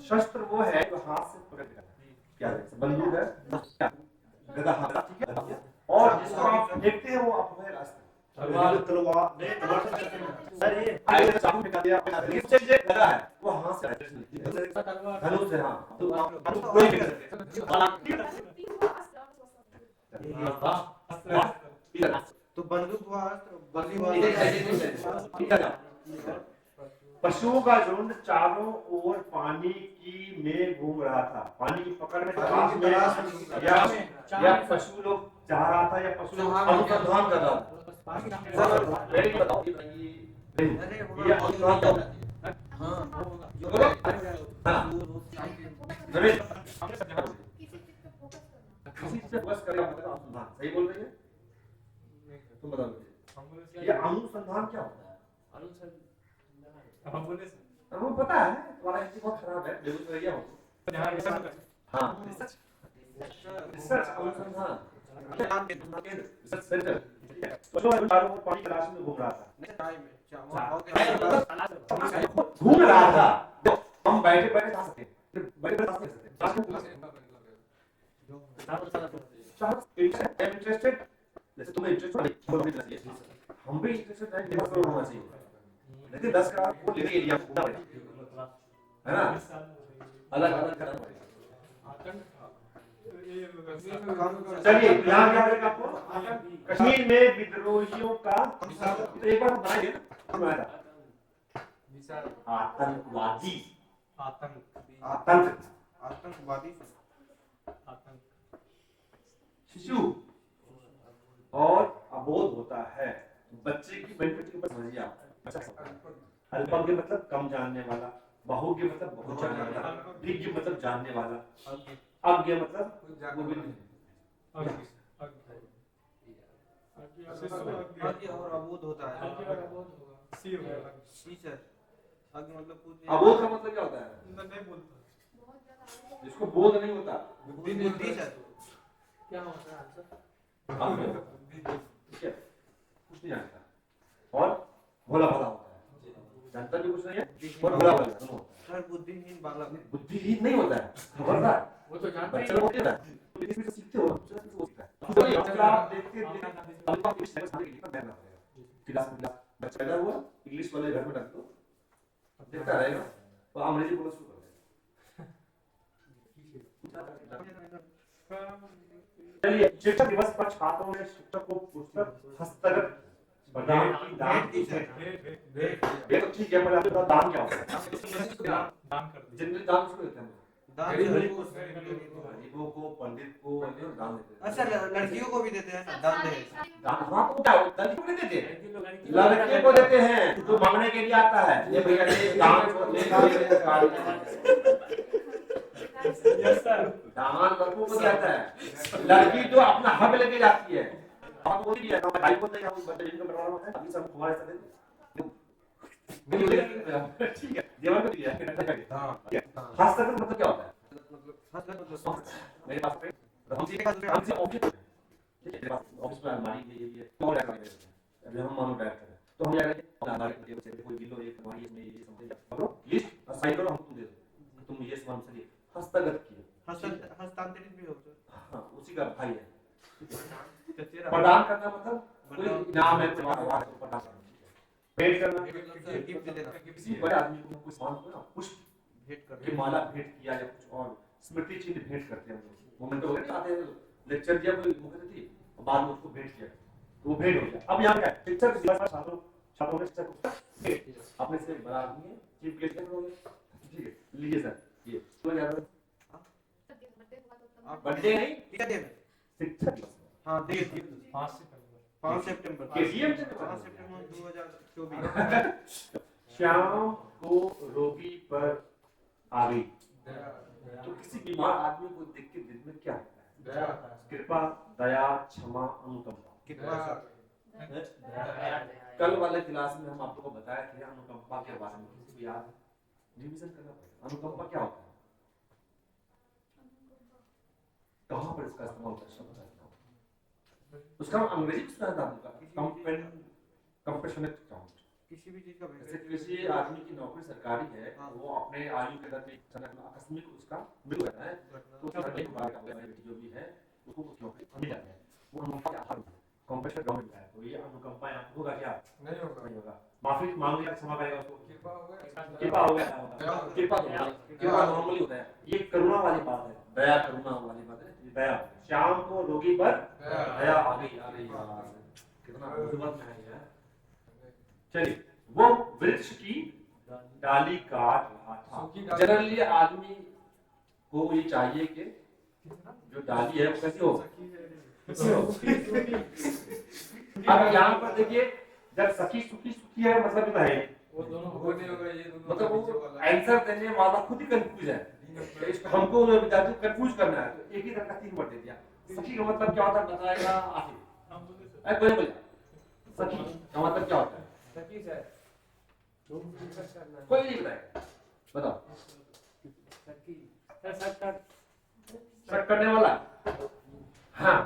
शस्त्र वो है जो हाथ से पकड़ के रखता है। क्या है? बंदूक है, क्या? गदा हाथ, ठीक है? और जिसको आप फेंकते हैं वो आपको है रास्ता। तलवार नहीं तलवार से सर ये आगे से चाकू निकाल दिया, नीचे से गदा है, वो हाथ से तलवार धनुष है, हाँ। तो आप कोई भी कर सकते हैं। तो बंदूक हुआ बंदी हुआ पशुओं का झुंड चारों ओर पानी की में घूम रहा था। पानी की पकड़ में तलाश में या पशु लोग चाह रहा था या पशु लोग अनुसंधान कर रहा था। वेरी गुड, बताओ ये अनुसंधान क्या होता है? हाँ बोलो। हाँ, रमेश, किसी चीज पे फोकस करना मतलब अनुसंधान। सही बोल रही है? तुम बताओ मुझे। ये अनुसंधान क्या होता है? हमें पता है, तुम्हारा हिस्ट्री बहुत खराब है, बेगूसराय हो। हाँ, रिसर्च अनुसंधान, रिसर्च सेंटर। तो जो चारों ओर पानी की तलाश में घूम रहा था। घूम रहा था। देखो, हम बैठे बैठे जा सकते हैं, बैठे बैठे जा सकते हैं। इंटरेस्टेड, जैसे तुम्हें इंटरेस्ट हम भी इंटरेस्टेड है, दिमाग में होना चाहिए। लेकिन 10 का वो लेने एरिया घूमना पड़ेगा, है ना? अलग अलग करना पड़ेगा। चलिए यहाँ क्या करेगा आपको? कश्मीर में विद्रोहियों का तो एक बार हम बनाएंगे ना, बनाया था। आतंकवादी, आतंकवादी शिशु और अबोध होता है। बच्चे की बेनिफिट के ऊपर समझिए आप। अल्पज्ञ मतलब कम जानने वाला, बहुज्ञ मतलब बहुत जानने वाला, विज्ञ मतलब जानने वाला, अज्ञ मतलब वो भी नहीं। अज्ञ और अबोध होता है सी सर अज्ञ मतलब कुछ अबोध का मतलब क्या होता है? जिसको बोध नहीं होता। बुद्धि सर क्या होता है आंसर? ठीक है, कुछ नहीं जानता और भोला भाला होता है। जानता भी कुछ नहीं है और भोला भाला दोनों होता है। सर बुद्धिहीन बालक बुद्धिहीन नहीं होता है, खबरदार। वो तो जानता ही बच्चे लोग होते हैं ना, तो किसी से सीखते हो, दूसरा किसी से सीखता है। तो ये अगर आप देखते अब आप इंग्लिश लैंग्वेज सीखने के लिए बैठना पड़ेगा। क्लास में बच्चा पैदा हुआ, इंग्लिश वाले घर में रख दो, देखता रहेगा तो अंग्रेजी बोलना शुरू कर देगा। चलिए, शिक्षक दिवस पर छात्रों ने शिक्षक को पुस्तक हस्तगत प्रदान की दान की है। ये तो ठीक है, पर आपके पास दान क्या होता है? जनरली दान किसको देते हैं? गरीबों को, पंडित को दान देते हैं। अच्छा लड़कियों को भी देते हैं ना दान दे दान हाँ को क्या होता है? लड़कियों को नहीं देते, लड़के को देते हैं जो मांगने के लिए आता है। ये भैया ले दान ले दान लड़कों को जाता है, लड़की तो अपना हक लेके जाती है। हम वो भी है, हम भाई को नहीं, हम बच्चे जिनको बनवाना होता है अभी सब हमारे साथ ठीक है, जीवन को दिया है। हां खास करके मतलब क्या होता है? मेरे पास पे हमसे ऑफिस, ठीक है, ऑफिस में अलमारी ये और ऐसा नहीं करते। अभी हम मानो डायरेक्टर है तो हम क्या करेंगे, अलमारी के टेबल से कोई बिलो एक अलमारी इसमें ये समझिए पकड़ो लिस्ट और साइन करो, हम तुम दे दो, तुम ये सामान से हस्तगत किए, हस्तांतरित भी होता है। हाँ उसी का भाई है। प्रदान करना मतलब कोई इनाम है, तुम्हारा वाह तो प्रदान करना, भेंट करना गिफ्ट देना किसी बड़े आदमी को कुछ सामान को ना पुष्प भेंट कर की माला भेंट किया या कुछ और स्मृति चिन्ह भेंट करते हैं। मोमेंट हो गए आते हैं, लेक्चर दिया कोई मुख्य थी और बाद में उसको भेंट किया तो वो भेंट हो गया। अब यहाँ क्या है, शिक्षक दिवस पर छात्रों ने शिक्षक को भेंट अपने से बड़ा आदमी है, चीफ गेस्ट है, ठीक है लीजिए सर ये तो यार बर्थडे नहीं क्या दिन शिक्षक दिवस। हां डेट 5 सितंबर केजीएम से 5 सितंबर 2024 शाम को रोगी पर आ गई तो किसी बीमार आदमी को देख के दिल में क्या होता है? दया होता है। कृपा, दया, क्षमा, अनुकंपा। कितना कल वाले क्लास में हम आप लोगों को बताया थे अनुकंपा के बारे में, किसी को याद है? रिवीजन करना पड़ेगा। अनुकंपा क्या होता है? कहाँ पर इसका इस्तेमाल होता है शब्द? उसका अंग्रेजी में सुना था आपका कंपैशनेट, किसी भी चीज का जैसे vacancy किसी आदमी की नौकरी सरकारी है, हाँ। वो अपने आयु के तहत एक अचानक आकस्मिक उसका मृत्यु होता है, तो उसका बेटी जो भी है उसको कुछ नौकरी मिल जाती है, वो अनुकंपा के आधार पर कॉम्पेशन गवर्नमेंट है, तो ये अनुकंपा यहाँ होगा क्या? नहीं होगा। नहीं होगा। माफी मांग लिया, क्षमा करेगा उसको, कृपा हो गया। कृपा हो गया, कृपा तो कृपा नॉर्मली होता है, ये करुणा वाली बात है, दया करुणा वाली बात है, ये दया। श्याम को रोगी पर दया आ गई यार, कितना मुसीबत में है यार। चलिए, वो वृक्ष की डाली काट रहा था। जनरली आदमी को ये चाहिए कि जो डाली है वो कैसी हो, अब यहाँ पर देखिए, जब सखी सुखी सुखी है मतलब क्या है, वो दोनों हो नहीं होगा, ये दोनों मतलब वो आंसर देने वाला खुद ही कंफ्यूज है, हमको विद्यार्थी कंफ्यूज करना है, तो एक ही तरह का 3 वर्ड दे दिया। सखी का मतलब क्या होता है बताएगा आखिर, कोई बोले सखी का मतलब क्या होता है, सखी सर कोई नहीं बताएगा, बताओ। सखी सर शक करने वाला, हाँ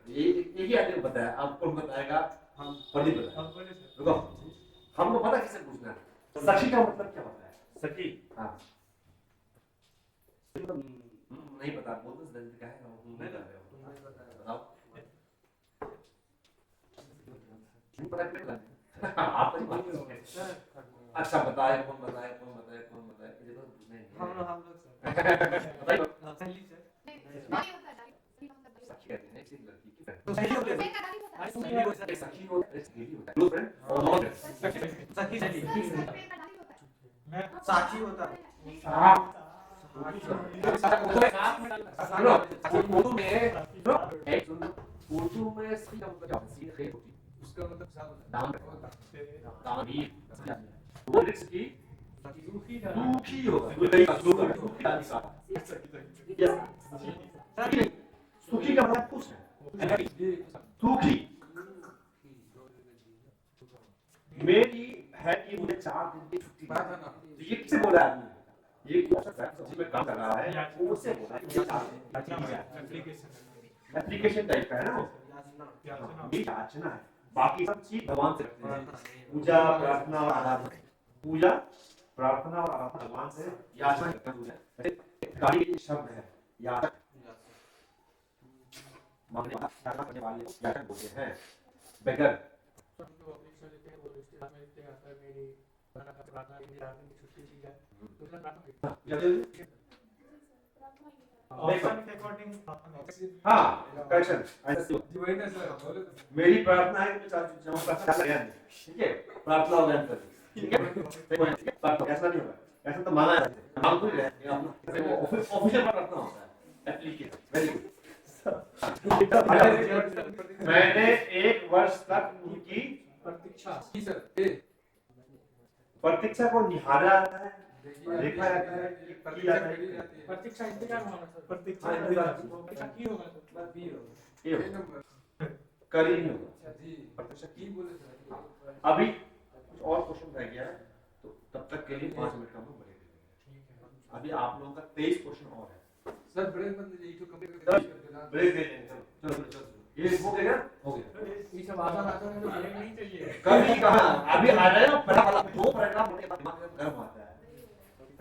ये ही आदमी बताया, आपको बताएगा, हम पढ़ी बताए, रुको हमको पता किसे पूछना है। सखी का मतलब क्या होता है? सखी, हाँ नहीं पता, बोलते से क्या है, नहीं बताओ, पता क्या आप तो बात करोगे। अच्छा बताए, कौन बताए, कौन बताए, कौन बताए, ये तो नहीं हम लोग बताइए। सही सर नहीं होता डाली सखी कहते हैं किसी लड़की की friend। तो सही हो गया का डाली होता है एक सखी होता है, एक सहेली होता है, close friend और non friend। सखी सर सही का डाली होता है साखी होता है उर्दू में सी का मतलब क्या होता है? सी खेत होती है, उसका मतलब साफ दाम दामीर, वो वृक्ष की सूखी सूखी होगा, सूखी का सूखी डाली का सूखी का मतलब कुछ है, सूखी मेरी है कि मुझे 4 दिन की छुट्टी है, तो ये किसे बोला आदमी, ये जिसमें काम कर रहा है वो उससे बोला है, एप्लीकेशन टाइप का है ना वो, ये याचना है, बाकी सब चीज भगवान से करते हैं, पूजा प्रार्थना और आराधना, पूजा प्रार्थना और आराधना भगवान से, याचना करते हैं, गाड़ी के शब्द है याचक, मांगने वाला, याचना करने वाले को याचक बोलते हैं, बेगर। हाँ करेक्शन, वही ना सर बोले तो। मेरी प्रार्थना है कि मैं जमा प्रार्थना कर गया, ठीक है, प्रार्थना हो गया, ठीक है, प्रार्थना ऐसा नहीं होगा, ऐसा तो माना है, नाम कोई है ऑफिशियल प्रार्थना होता है, एप्लीकेशन, वेरी गुड। मैंने 1 वर्ष तक उनकी प्रतीक्षा प्रतीक्षा को निहारा जाता है, देखा जाता है, किया जाता है, प्रतीक्षा इंतजार होना सर, प्रतीक्षा हाँ, इंतजार। प्रतीक्षा की होगा सर, बी होगा, ये होगा, करी नहीं होगा, जी प्रतीक्षा की बोले सर। अभी कुछ और क्वेश्चन रह गया है, तो तब तक के लिए 5 मिनट का हम ब्रेक लेंगे। अभी आप लोगों का 23 क्वेश्चन और है, सर ब्रेक बंद लीजिए, तो कंप्लीट कर ब्रेक देना। ले लेंगे, चलो चलो चलो, ये हो गया, हो गया। ये सब आसान आसान है, तो ब्रेक नहीं चाहिए। कभी कहा अभी आ जाएगा पहला वाला, 2 पैराग्राफ होने के बाद दिमाग में गर्म आता है,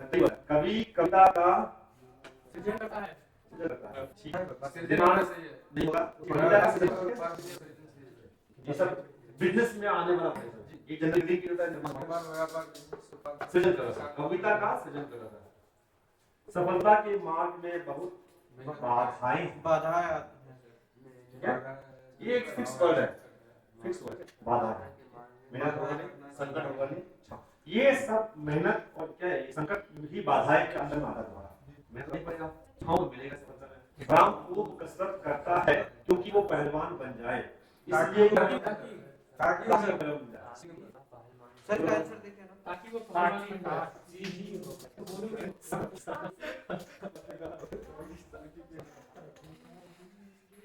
सही बात। कभी कविता का सृजन करता है, ठीक है, दिमाग में सही है। नहीं होगा, कविता का सृजन, ये सब बिजनेस में आने वाला है, ये जनरली की होता है, सृजन कर रहा था, कविता का सृजन कर रहा था। सफलता के मार्ग में बहुत बाधाएं, बाधाएं आती हैं ये एक फिक्स वर्ड है, फिक्स वर्ड, बाधा है, मेहनत होगा नहीं, संकट होगा नहीं, ये सब मेहनत और क्या है, ये संकट ही बाधाएं के अंदर में आता है तुम्हारा, मेहनत नहीं पड़ेगा, छांव मिलेगा सफलता में। राम खूब कसरत करता है क्योंकि वो पहलवान बन जाए, इसलिए सर का आंसर देखिए ना, ताकि वो पहलवान बन जाए।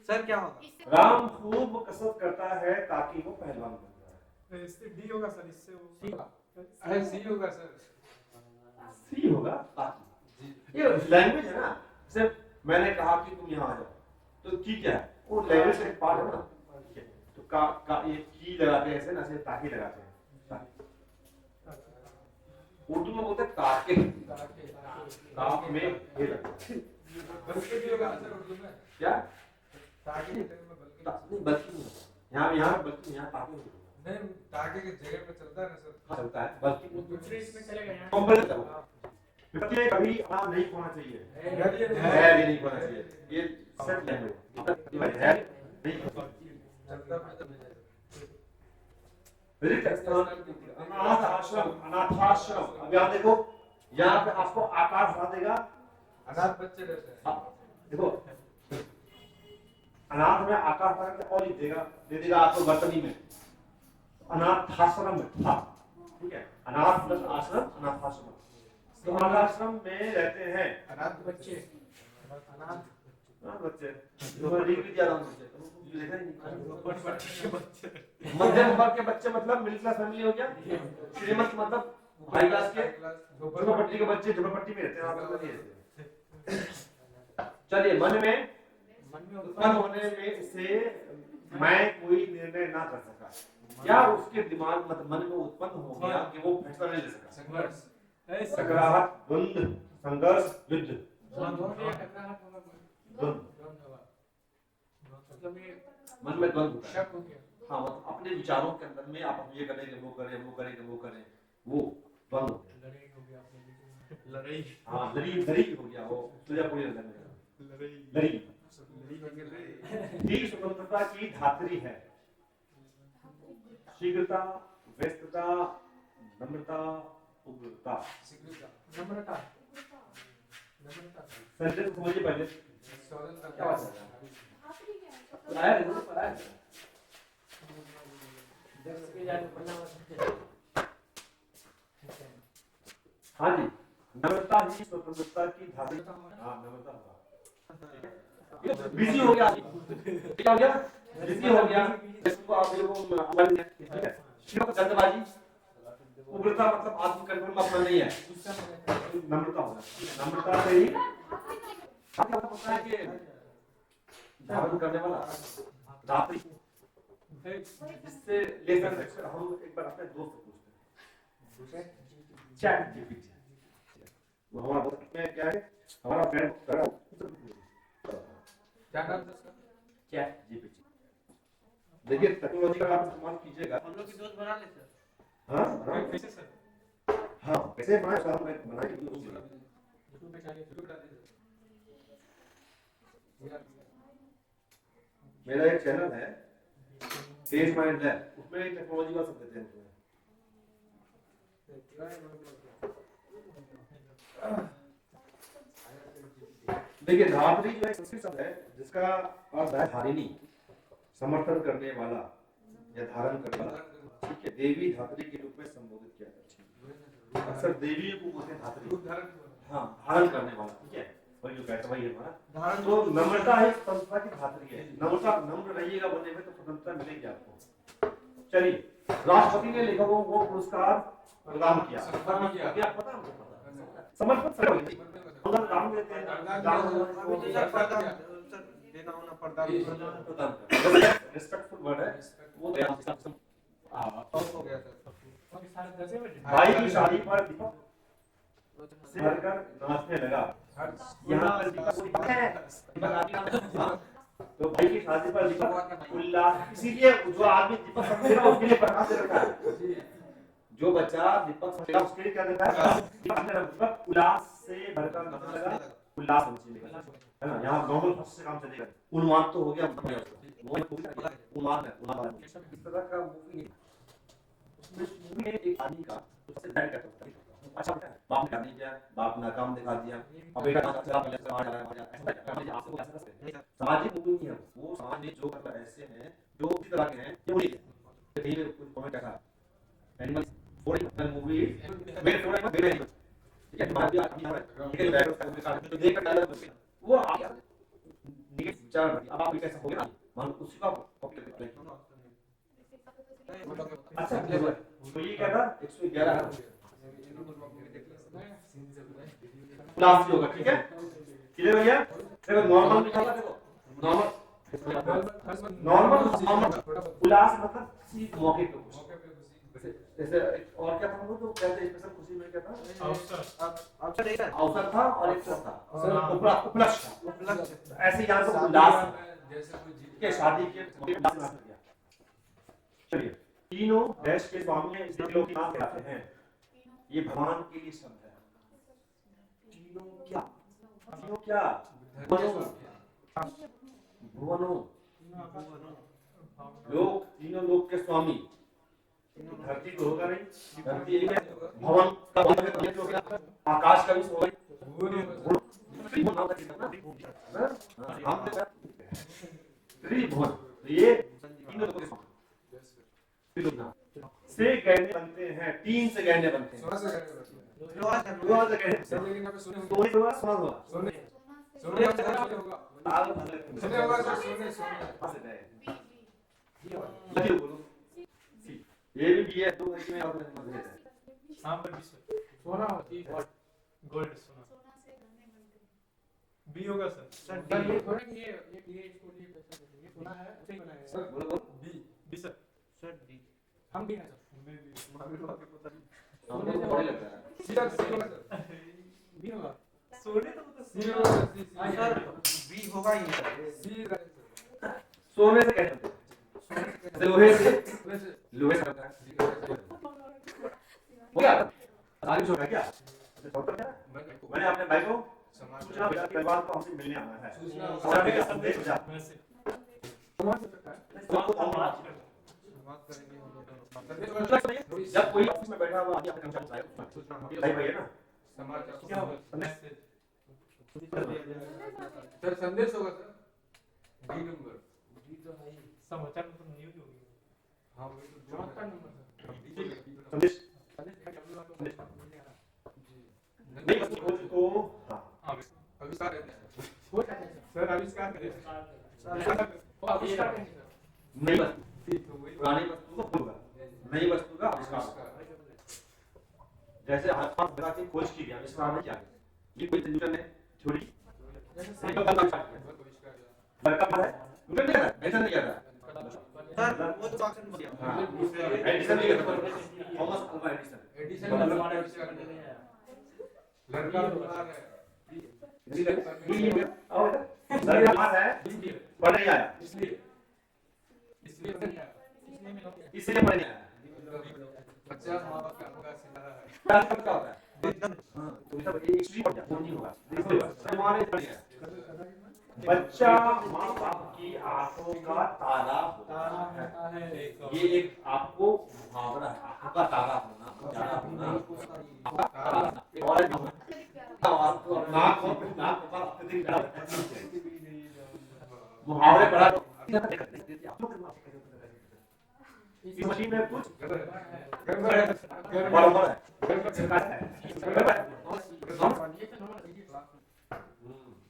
सर क्या होगा राम खूब कसरत करता है ताकि वो पहलवान बन जाए, इससे डी होगा सर, इससे वो अरे सी होगा सर, सी होगा ताकि, ये लैंग्वेज है ना, जैसे मैंने कहा कि तुम यहाँ आ जाओ, तो की क्या है, वो लैंग्वेज का एक पार्ट है ना, तो का ये की लगाते हैं ऐसे ना, ऐसे ताकि लगाते हैं, उर्दू में बोलते हैं ताके, ताके ताक में ये लगता है। बल्कि भी होगा सर उर्दू में, क्या ताके की जगह में बल्कि नहीं बल्कि यहाँ बल्कि यहाँ ताके नहीं, ताके की जगह पे चलता है ना सर, चलता है, बल्कि वो दूसरे इसमें चलेगा यहाँ कंपल करता है। विपत्ति कभी आ नहीं होना चाहिए, है ये नहीं होना चाहिए, ये सेट लैंग्वेज है नहीं चलता फिरता नहीं जाएगा। रिक्त स्थान, अनाथ आश्रम, अनाथाश्रम। अब यहाँ देखो, यहाँ पे आपको आकार बता देगा, अनाथ बच्चे रहते हैं, देखो अनाथ में आकार बता देगा और दे देगा आपको वर्तनी में, अनाथाश्रम में था, ठीक है, अनाथ प्लस आश्रम, अनाथाश्रम। तो अनाथाश्रम में रहते हैं अनाथ बच्चे, अनाथ बच्चे, जो डिग्री दिया था बच्चे, तो देखा ही नहीं। बच्चे मध्यम वर्ग के बच्चे मतलब मिडिल क्लास फैमिली हो गया, श्रीमंत मतलब हाई क्लास के, झोपड़पट्टी के बच्चे झोपड़पट्टी में रहते हैं, आप लोग नहीं रहते। चलिए, मन में उत्पन्न होने में से मैं कोई निर्णय ना कर सका, या उसके दिमाग मतलब मन में उत्पन्न हो गया कि वो फैसला नहीं ले सका। संघर्ष, टकराहट, द्वंद्व, संघर्ष, युद्ध, द्वंद्व या टकराहट होगा, द्वंद्व, मतलब ये मन में द्वंद्व होता है। शक हो गया, हाँ, मतलब अपने विचारों के अंदर में आप ये करेंगे, वो करें, वो करेंगे, वो करें, वो द्वंद्व हो गया। लड़ाई हो गया अपने बीच में, लड़ाई हाँ, लड़ी हो गया, वो तुझे पूरी लड़ी। ठीक स्वतंत्रता की धात्री है, शीघ्रता, व्यस्तता, नम्रता, उग्रता। शीघ्रता, नम्रता, सेंटेंस समझिए पहले, स्वतंत्रता, क्या बात है? आखिरी क्या है? पढ़ाया नहीं, पढ़ाया नहीं। हाँ जी, नम्रता ही स्वतंत्रता की धात्री। हाँ, नम्रता होगा। बिजी हो गया, क्या हो गया? बिजी हो गया, इसको आप लोगों को जल्दबाजी, उग्रता मतलब आत्म कंट्रोल अपना नहीं है, नम्रता होगा। नम्रता से ही आपको पता है कि धारण करने वाला धात्री, जिससे लेकर हम एक बार अपने दोस्त से पूछते हैं, चैट जीपीटी, वो हमारा दोस्त में क्या है, हमारा फ्रेंड क्या नाम था उसका? Chat GPT. देखिए टेक्नोलॉजी का आप इस्तेमाल कीजिएगा। हम लोग की दोस्त बना ले सर। हाँ कैसे सर? हाँ, कैसे बनाए सर, हम बनाए यूट्यूब पे डालिए, यूट्यूब डालिए। मेरा एक चैनल है तेज माइंड है, उसमें टेक्नोलॉजी का सब देते हैं उसमें। देखिए धात्री जो है संस्कृत शब्द है जिसका अर्थ है धारिणी, समर्थन करने वाला या धारण करने वाला, ठीक है। देवी धात्री के रूप में संबोधित किया जाता है, अक्सर देवी को बोलते हैं धात्री, हाँ, धारण करने वाला, ठीक है, वही जो कहता वही है हमारा। तो नम्रता है स्वतंत्रता की धात्री है, नम्रता, नम्र रहिएगा बनने में तो स्वतंत्रता मिलेगी आपको। चलिए, राष्ट्रपति ने लेखकों को पुरस्कार प्रदान किया, क्या पता है? समर्पण दान देते हैं, देना होना प्रदान रिस्पेक्टफुल वर्ड है वो, हो गया सर। भाई की शादी पर दीपक से भरकर नाचने लगा। यहाँ पर दीपक है, तो भाई की शादी पर दीपक उल्लास, इसीलिए जो आदमी दीपक समझेगा उसके लिए प्रकाश दे रखा है, जो बच्चा दीपक समझेगा उसके लिए क्या देता है, दीपक उल्लास से भरकर नाचने लगा, उल्लास समझिएगा, है ना। यहाँ नॉर्मल से काम चलेगा, उन्माद तो हो गया, उन्माद है, उन्माद इस तरह का मूवी है। उसमें मूवी में एक आदमी का उससे बैठ करता है, अच्छा बाप ने नहीं किया, बाप नाकाम दिखा दिया, अब बेटा चला पहले से मार रहा है, सामाजिक मूवी नहीं है वो, समाज में जो मतलब ऐसे हैं जो इस तरह के हैं, ये नहीं है। कहीं में कुछ कमेंट ऐसा animal for movie wait for animal wait animal, ठीक है, हमारा भी आदमी है, ठीक है, बैठो का तो देख कर डायलॉग वो आप नेगेटिव विचार, अब आप कैसा हो गया, मान लो उसी का कॉपी करते हैं। अच्छा तो ये क्या था, 111 क्लास होगा, ठीक है, क्लियर हो गया। देखो नॉर्मल लिखा था, देखो नॉर्मल, नॉर्मल उल्लास मतलब किसी मौके पे, जैसे और क्या था वो तो कहते स्पेशल खुशी में क्या था? अवसर एक है अवसर था और एक था हाँ। उपलक्ष्य था। उपलक्ष्य ऐसे यहाँ तो शादी उल्लास में जैसे कोई जीत के शादी के उल्लास में किया। चलिए तीनों देश के स्वामी हैं, इसलिए लोग नाम कहते हैं। ये भगवान के लिए शब्द है। तीनों क्या? तीनों क्या? भुवनों लोग, तीनों लोग के स्वामी। धरती तो होगा नहीं, धरती एक है, भवन का मतलब हो गया, आकाश का भी होगा, त्रिभुवन, तो ये तीनों लोगों के स्वामी से गहने बनते हैं, तीन से गहने बनते हैं। सोना से गहने लोहा से लोहा से गहने, सब लेकिन यहाँ पे सोने सोने हुआ, सोना हुआ, सोने सोना सोने होगा लाल सोने होगा सर सोने सोने लगी बोलो सी, ये भी है दो इसमें और में है। हाँ पर विश्व सोना होती है गोल्ड सोना सोना से गहने बनते हैं। बी होगा सर सर, सर D। ये थोड़ा कि ये इसको ये पैसा ये सोना है उसे ही बनाया सर है बोलो बोलो B B sir sir D हम भी हैं सर मैं भी मालूम है आपको पता नहीं हमको तो बड़ी लगता है। सी सर सी होगा सर बी होगा सोने तो सी होगा सर बी होगा ही सर सी सोने से कहते हैं, लोहे से, लोहे से बनता है। हो गया? आगे छोड़ क्या? डॉक्टर क्या? मैंने अपने भाई को सूचना भेजा कि परिवार को हमसे मिलने आना है। सूचना भेजा, संदेश भेजा। जब कोई ऑफिस में बैठा हुआ आदमी अपने कर्मचारी को भाई भाई है ना, क्या होगा? संदेश सर संदेश होगा सर डी नंबर डी तो है समाचार तो न्यूज़ होगी हाँ वही तो समाचार नंबर संदेश संदेश नहीं बस खोज को हाँ आविष्कार सर आविष्कार करें आविष्कार करें नई वस्तु, पुरानी वस्तु को खोज, नई वस्तु का आविष्कार। जैसे आत्मा बता की खोज की गया, आविष्कार नहीं किया। ये कोई न्यूटन ने थ्योरी नहीं का आविष्कार किया। लड़का है न्यूटन ने ऐसा नहीं किया था। सर वो तो वाक्य बोलिए हाँ एडिसन नहीं किया था, थॉमस अल्वा एडिसन। एडिशन ने आविष्कार किया लड़का बीमार है आओ लड़का पास है पढ़ नहीं आया, इसलिए इसलिए पढ़ नहीं आया। बच्चा माँ बाप का होगा सितारा है क्या होता है? हाँ तो सब एक स्ट्रीम पढ़ जाता नहीं होगा, इसलिए हमारे पढ़ गया। बच्चा माँ बाप की आंखों का तारा होता है। ये एक आपको मुहावरा है, आंखों का तारा होना, उजाला होना, आपका तारा होना। और आपको नाक पर अत्यधिक मुहावरे पढ़ा तो इस मशीन में कुछ बराबर है।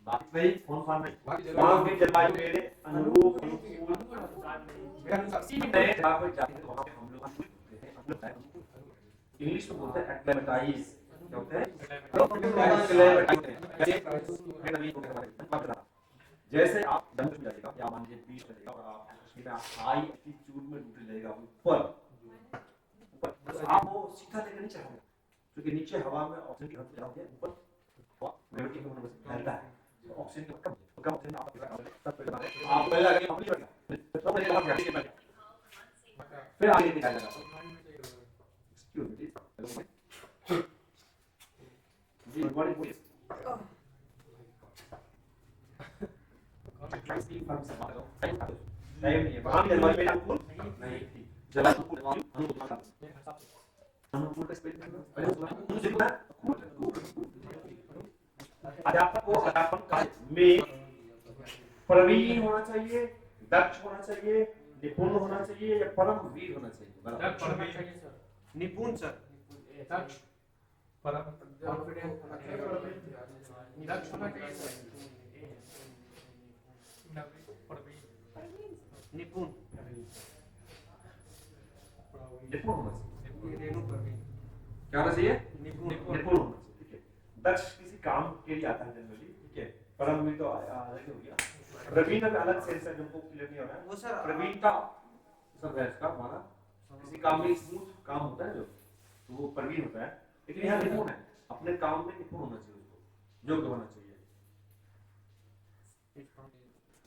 बात नहीं, फोन फान नहीं। वहाँ की जलवायु मेरे अनुरूप इंग्लिश में बोलते हैं एक्लेमेटाइज। क्या होते हैं? जैसे आप जंगल में जाइएगा या मान लीजिए बीच में जाइएगा और आप कश्मीर में हाई एल्टीट्यूड में ड्यूटी लगेगा ऊपर ऊपर, तो आप वो सीधा लेकर नहीं चढ़ोगे क्योंकि नीचे हवा में ऑक्सीजन की घनत्व जाओगे ऊपर ग्रेविटी की वजह से फैलता है, तो ऑक्सीजन की कम ऑक्सीजन आप पहले आगे अपनी बढ़ तो पहले आप गाड़ी के बैठ फिर आगे निकाल जाएगा। Excuse me ji what is this? नहीं है वहां जलवायु में अनुकूल नहीं थी, जलवायु अनुकूल का स्पेलिंग अध्यापक को अध्यापन कार्य में प्रवीण होना चाहिए, दक्ष होना चाहिए, निपुण होना चाहिए या परम वीर होना चाहिए? निपुण सर दक्ष परम कॉन्फिडेंट दक्ष होना चाहिए निपुण निपुण होना चाहिए। रेणु प्रवीण क्या होना चाहिए? निपुण निपुण होना चाहिए। ठीक है, दक्ष किसी काम के लिए आता है जनरली, ठीक है, परम वीर तो अलग हो गया। प्रवीण का अलग सेंस है, तुमको क्लियर नहीं हो रहा है। वो सर प्रवीण का सब है इसका हमारा किसी काम में स्मूथ काम होता है जो, तो वो प्रवीण होता है, लेकिन यहाँ निपुण है, अपने काम में निपुण होना चाहिए, उसको योग्य होना चाहिए।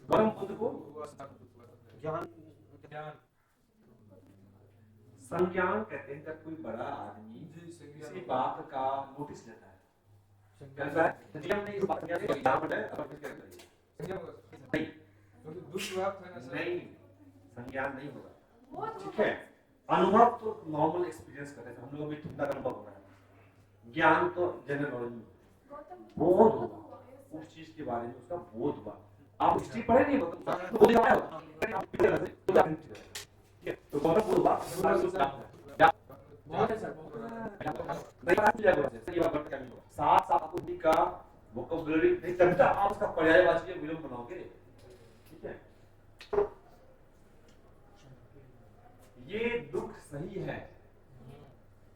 गौतम बुद्ध को ज्ञान संज्ञान कहते हैं जब कोई बड़ा आदमी किसी बात का नोटिस लेता है, कहता है संज्ञान नहीं, इस बात का ज्ञान है, अब आप क्या करिए, नहीं नहीं, संज्ञान नहीं होगा, ठीक है। अनुभव तो नॉर्मल एक्सपीरियंस करते हैं, हम लोग भी ठंडा का अनुभव हो रहा है, ज्ञान तो जनरल बोध होगा, उस चीज के बारे में उसका बोध हुआ। आप हिस्ट्री पढ़े नहीं मतलब तो बोध आया होगा, तो कौन बोध हुआ बहुत है सर, नहीं बात जाएगा सर, ये बात क्या नहीं होगा, साथ साथ आपको भी का वोकैबुलरी नहीं, तभी तो आप उसका पर्यायवाची या विलोम बनाओगे, ठीक है। ये दुख सही है,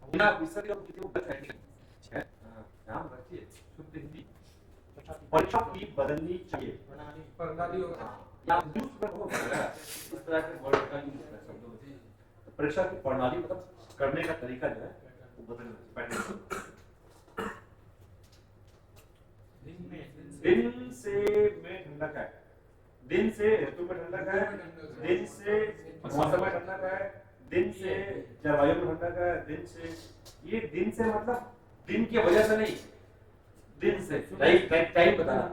बिना विसर्ग और किसी को गलत है, ध्यान रखिए, शुद्ध हिंदी परीक्षा की बदलनी चाहिए, प्रणाली होगा या दूसरा हो जाएगा, इस तरह के वर्ड का यूज है शब्दों में, तो परीक्षा की प्रणाली मतलब करने का तरीका जो है वो बदलना चाहिए। दिन से में ठंडक है, दिन से ऋतु में ठंडक है, दिन से मौसम में ठंडक है, दिन से जलवायु में ठंडक है, दिन से, ये दिन से मतलब दिन की वजह से नहीं, दिन से टाइम बता रहा,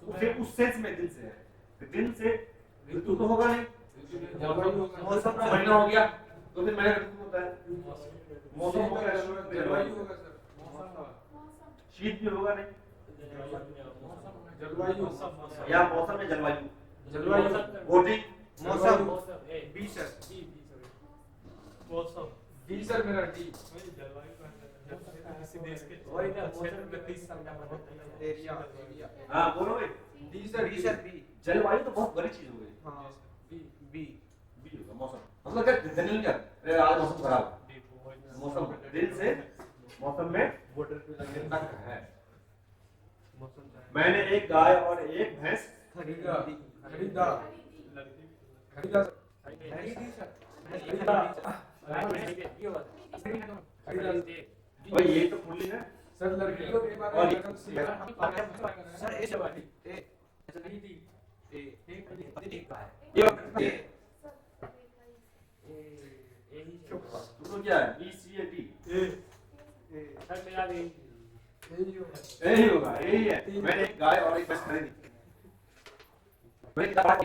उसे उस सेंस में दिन से है, दिन से ऋतु तो होगा नहीं, मौसम का महीना हो गया तो फिर महीना ऋतु होता है, मौसम हो गया, जलवायु होगा सर, शीत भी होगा नहीं, जलवायु या मौसम में जलवायु, जलवायु गोटी मौसम बी सर, डी सर मेरा डी एरिया हाँ बोलो भाई, डी सर बी जलवायु तो बहुत बड़ी चीज हो गई, हाँ बी भी होगा मौसम, मतलब क्या जनरल क्या, अरे आज मौसम खराब, मौसम दिन से मौसम में ठंडक है। मैंने एक गाय और एक भैंस खरीदा खरीदा खरीदा भाई, ये तो फुल्ली है सर, लड़कियों के बारे और में सर ए तो क्या है, बी सी ए डी, यही होगा, यही है। मैंने एक गाय और एक भैंस खरीदी, मैंने क्या बात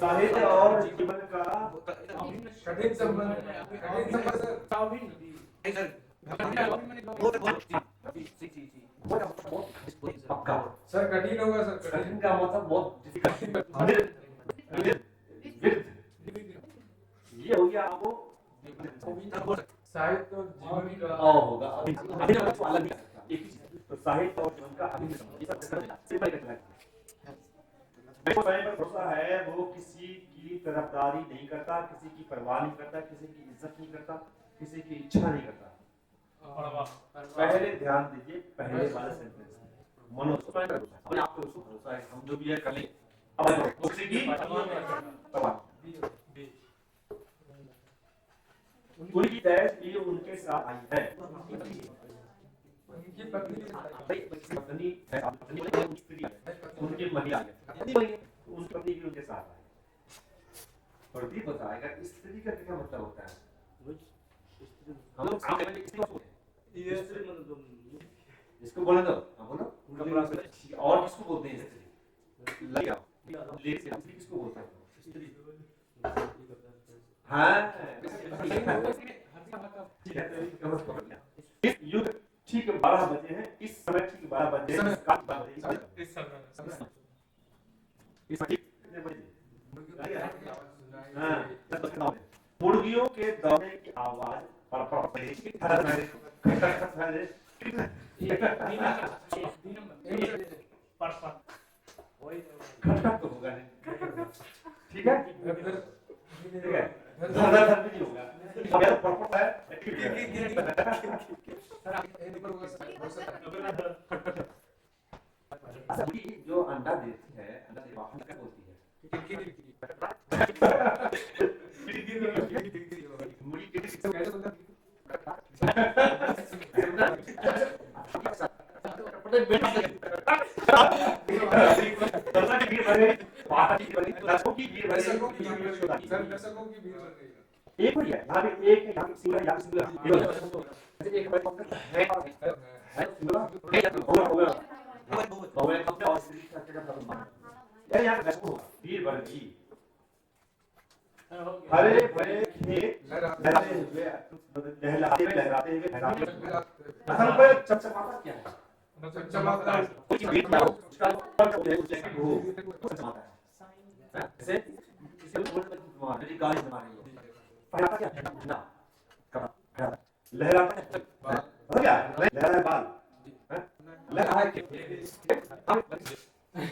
साहित्य और जीवन का कठिन संबंध सर, कठिन होगा सर, कठिन का मतलब बहुत डिफिकल्ट, ये हो गया आपको साहित्य और जीवन का होगा, अभिनव तो अलग है, एक ही चीज, तो साहित्य और जीवन का अभिनव, ये सब सिंपल कहते हैं। जो स्वयं पर भरोसा है वो किसी की तरफदारी नहीं करता, किसी की परवाह नहीं करता, किसी की इज्जत नहीं करता, किसी की इच्छा नहीं करता। पहले ध्यान दीजिए, पहले वाले सेंटेंस मनो स्वयं पर भरोसा, अपने आप पे उसको भरोसा है, हम जो भी है कर लेंगे, अब किसी की परवाह, उनकी तैश भी उनके साथ आई है, उनकी पत्नी पत्नी है, उनकी स्त्री है, उनकी महिला है, उनकी पत्नी भी उनके साथ है। प्रदीप बताएगा स्त्री का क्या मतलब होता है, हम लोग सामने वाली स्त्री को बोलते हैं, इसको बोले दो, हाँ बोलो, और किसको बोलते हैं स्त्री, लड़कियां, लेडीज किसको बोलते हैं, हाँ इस युग ठीक 12 बजे हैं, इस समय ठीक 12 बजे हैं, इस समय कितने बजे, हाँ, मुर्गियों के दौड़ने की आवाज खटखट तो होगा नहीं, ठीक है, ठीक है, धड़धड़ भी नहीं होगा, अब यार परपट है, अच्छा सिंगुलर या सिंगुलर ये हो जैसे एक बार कौन है सिंगुलर है या होगा बहुवचन कब और स्त्री का क्या मतलब यार यहाँ वैसे होगा वीर वर्गी हरे भरे खेत लहराते हुए असल में चमचमाता क्या है चमचमाता है। कुछ भी क्या हो उसका उसके हो चमचमाता है जैसे किसी को बोलते हैं तुम्हारे जी गाड़ी बना रही है फहराता क्या ना कपड़ा फहराता लहराता है हो गया लहरा है बाल लहरा है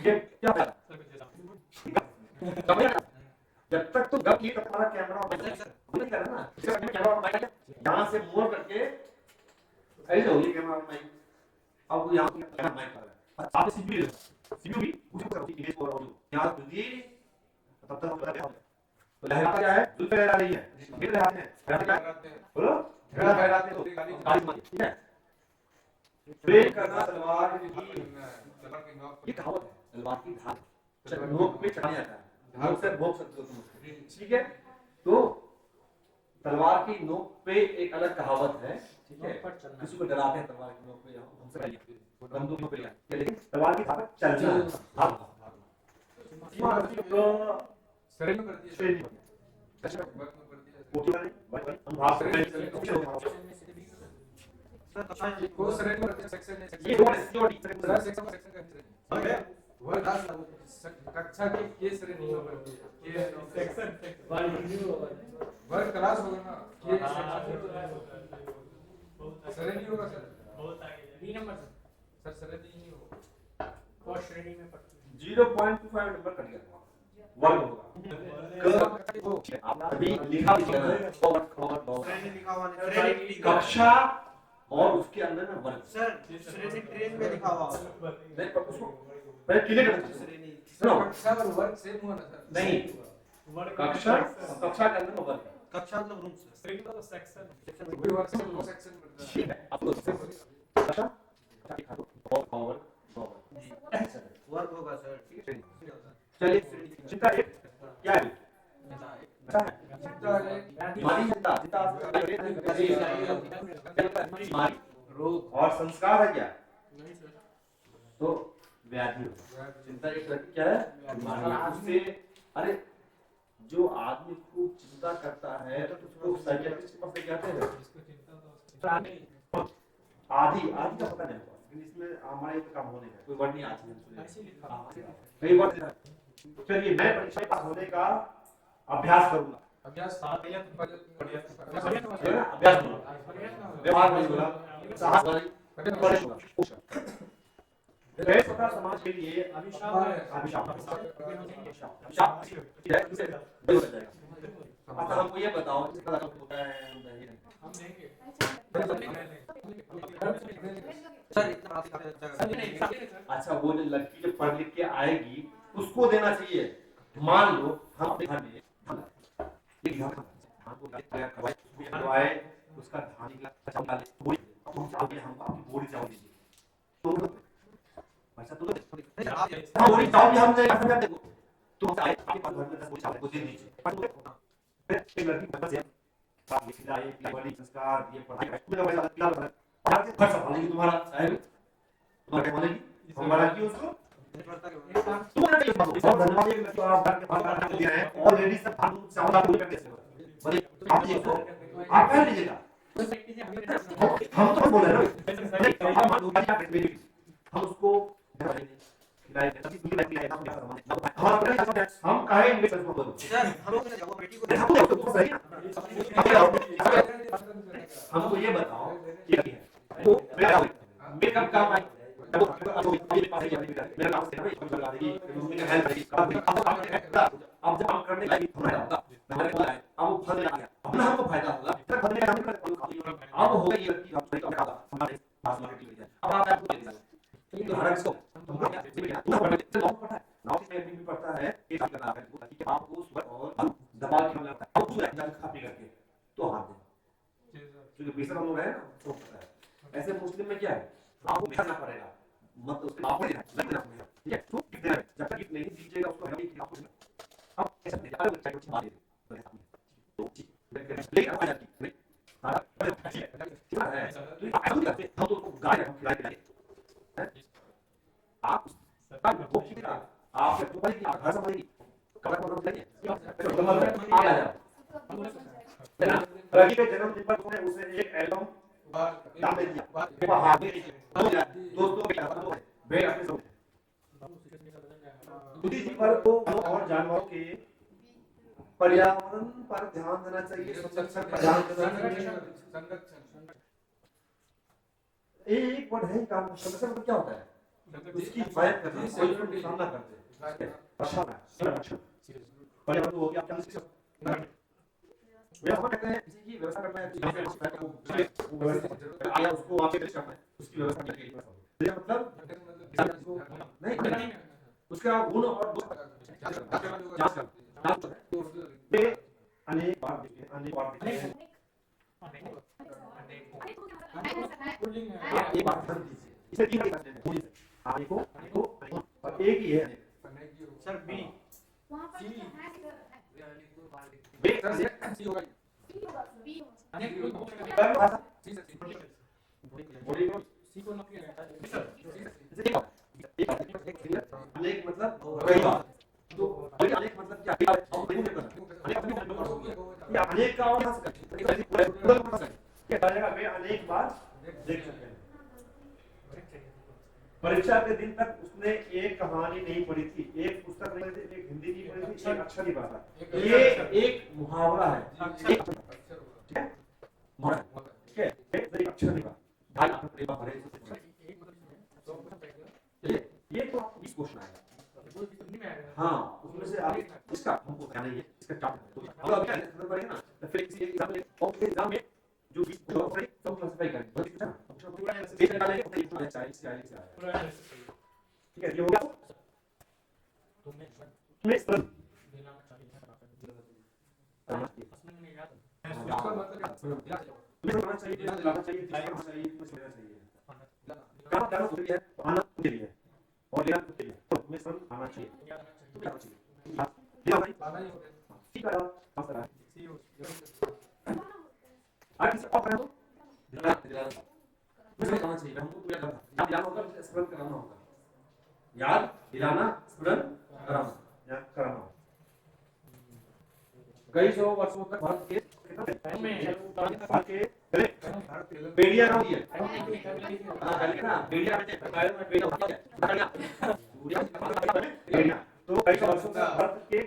ये क्या है जब तक तो गप की तुम्हारा कैमरा ऑन नहीं करना ना इसका कैमरा ऑन माइक यहां से मोड़ करके ऐसे हो ये कैमरा ऑन माइक अब यहां पे कैमरा माइक कर रहा है आप सीपीयू भी उसी तरह की इमेज और ऑडियो यहां खुदी तब तक हम लगा तो लहरा क्या है दूर पे लहरा रही है फिर लहराते हैं बोलो लहराते हो गाड़ी मार ठीक है ब्रेक करना तलवार की ये कहावत है तलवार की धार नोक पे चढ़ाया जाता है नोक से भोग सकते हो तुम ठीक है तो तलवार की नोक पे एक अलग कहावत है ठीक है किसी को डराते हैं तलवार की नोक पे हमसे बंदूक पे लेकिन तलवार की धार चलना हाँ शरीर में करती है श्रेणी कोटि वाले हम भाग को शरीर में करती है सेक्शन है ये दो सीओडी सर सेक्शन का वह कक्षा की के श्रेणी होगा के सेक्शन वर्ग क्लास होगा ना के सेक्शन श्रेणी होगा सर बहुत आगे बी नंबर सर श्रेणी नहीं होगा और श्रेणी में पढ़ती 0.25 नंबर कट गया वर्ग होगा आप अभी लिखा भी है श्रेणी लिखा हुआ नहीं कक्षा और उसके अंदर में वर्ग सर श्रेणी ट्रेन में लिखा हुआ होगा। नहीं पर उसको पहले क्लियर कर दीजिए श्रेणी सुनो कक्षा और वर्ग सेम हुआ ना सर नहीं वर्ग कक्षा कक्षा के अंदर में वर्ग कक्षा मतलब रूम सर श्रेणी तो सेक्शन कोई वर्ग से वो सेक्शन पड़ता है ठीक है आप लोग कक्षा और वर्ग वर्ग होगा सर चलिए चिंता एक क्या है बीमारी बीमारी रोग और संस्कार है क्या तो व्याधि चिंता एक क्या है बीमारी उससे अरे जो आदमी खूब चिंता करता है तो उसको साइकियाट्रिस्ट के पास ले जाते हैं जिसको चिंता तो आदि आदि का पता नहीं होगा लेकिन इसमें हमारे तो काम होने का कोई वर्ड नहीं आती है ऐसे लिखा कई वर्ड चलिए मैं परीक्षा पास होने का अभ्यास करूंगा अभ्यास पहले तो बढ़िया अभ्यास करूंगा व्यवहार नहीं होगा साहस वाली बड़े होगा स्वतः समाज के लिए अभिशाप अच्छा हमको ये बताओ इसका मतलब होता है हम देंगे सर इतना अच्छा वो जो लड़की जो पढ़ लिख के आएगी उसको देना चाहिए मान लो हम अपने घर में करवाए उसका धान निकला डाले बोरी हम चावल हम अपनी बोरी चावल दीजिए तो पैसा तो हाँ बोरी चावल भी हम देंगे देखो तो हम आए आपके पास घर में 10 बोरी चावल को दे दीजिए फिर एक लड़की बच्चा से साथ में खिलाए पिलाए संस्कार ये पढ़ाई पूरा पैसा खिला खर्च संभालेगी तुम्हारा साहब तुम्हारे बोलेगी हमारा की उसको तुम्हारा ये बहुत धन्यवाद है कि आप घर के बाहर दे रहे हैं और लेडीज सब हम चावल पूरी करके बोले आप ये तो आप कह लीजिएगा हम तो बोल रहे हैं हम उसको हम कहेंगे सर हम लोग ने जब बेटी को हमको ये बताओ क्या है वो मेकअप काम है मेरे पास मेरा काम से लगा देगी मम्मी का हेल्प करेगी अब जब काम करने लगी हमारा हमारे को आए अब वो फल आ गया अब ना हमको फायदा होगा फिर फल का काम कर अब हो गई ये कि आप सही काम हमारे पास मार्केट में अब आप आपको दे देंगे तो हर किसको तुमको क्या पता है नॉट में भी पड़ता है कि आप करना है कि आपको उस और दबाव क्यों लगता है अब पूरा एग्जाम कॉपी करके तो हाथ दे क्योंकि बेसर हम लोग है ना तो पता है ऐसे मुस्लिम में क्या है आपको भेजना पड़ेगा मत उसके आपको देना लगना पड़ेगा ठीक है तो कितने जब तक नहीं दीजिएगा उसको हमें आपको अब ऐसा नहीं अरे बच्चा कुछ मार दे तो लेकिन आ जाती है हाँ, ठीक है, ठीक है, तो आप ऐसा नहीं करते, हम तो उनको गाय रखें, खिलाए पिलाए, हैं? आप तब वो खिला, आप तो भाई आप घर संभालिए, कपड़ा कौन खिलाइए, तो कमर में आ जाओ, है ना? रवि के जन्मदिन पर तुमने उसे एक एल्बम दान दे दिया, उपहार दे दिया, दोस्तों के साथ भेंट अपने सब बुद्धि जीवन को और जानवरों के पर्यावरण पर ध्यान देना चाहिए, संरक्षण पर ध्यान देना चाहिए। एक वर्ड है काम संरक्षण मतलब क्या होता है? उसकी हिफाजत करना, कोई उसको नुकसान ना करते, बचाना, संरक्षण। पर्यावरण हो गया, क्या चीज़? वे हम कहते हैं किसी की व्यवस्था करना है, आया उसको आपसे पेश करना है, उसकी व्यवस्था करने के लिए मतलब नहीं उसका गुण और जांच करना वे अनेक बार देखें एक बात ध्यान दीजिए, इसे तीन बातें हैं, अनेको और एक ही है सर बी वहाँ पर सी। बे तरह से सी होगा बी अनेक लोग कर्म भाषा सी से बॉडी को सी को नॉट किया अनेक मतलब कई बार तो अनेक मतलब क्या अनेक का और क्या वे अनेक बार देख सकते हैं। परीक्षा के दिन तक उसने एक कहानी नहीं पढ़ी थी, एक पुस्तक नहीं पढ़ी थी, एक हिंदी नहीं पढ़ी थी, एक अक्षर नहीं पढ़ा था। ये एक मुहावरा है, ठीक है मुहावरा, ठीक है एक अक्षर नहीं पढ़ा भाई आपने प्रेमा भरे ये तो आपको 20 क्वेश्चन आएगा। हाँ उसमें से आप इसका हमको क्या नहीं है इसका टॉप अब अभी खबर पड़ेगा ना तो फिर किसी एग्जाम में और फिर एग्जाम में जो 20 क्वेश्चन पड़े सब क्लासिफाई करें बस कितना ऑप्शन पूरा एक निकालेंगे तो इतना चाहिए से आएगा। ठीक है ये हो गया तुम्हें स्तर तुम्हें चाहिए दिलाना चाहिए दिलाना चाहिए कुछ लेना चाहिए काम करना जरूरी है आना के लिए और लेना के लिए तो तुम्हें सब आना चाहिए आना चाहिए हां दिया भाई ठीक है पास करा सी हो आज किसी और तो दिलाना मुझे आना चाहिए हमको पूरा करना याद दिलाना होगा स्मरण कराना होगा याद दिलाना स्मरण कराना या कराना कई सौ वर्षों तक भारत के बेड़िया गाँव है ना बेड़िया बेड़िया तो कई सौ वर्षों तक भारत के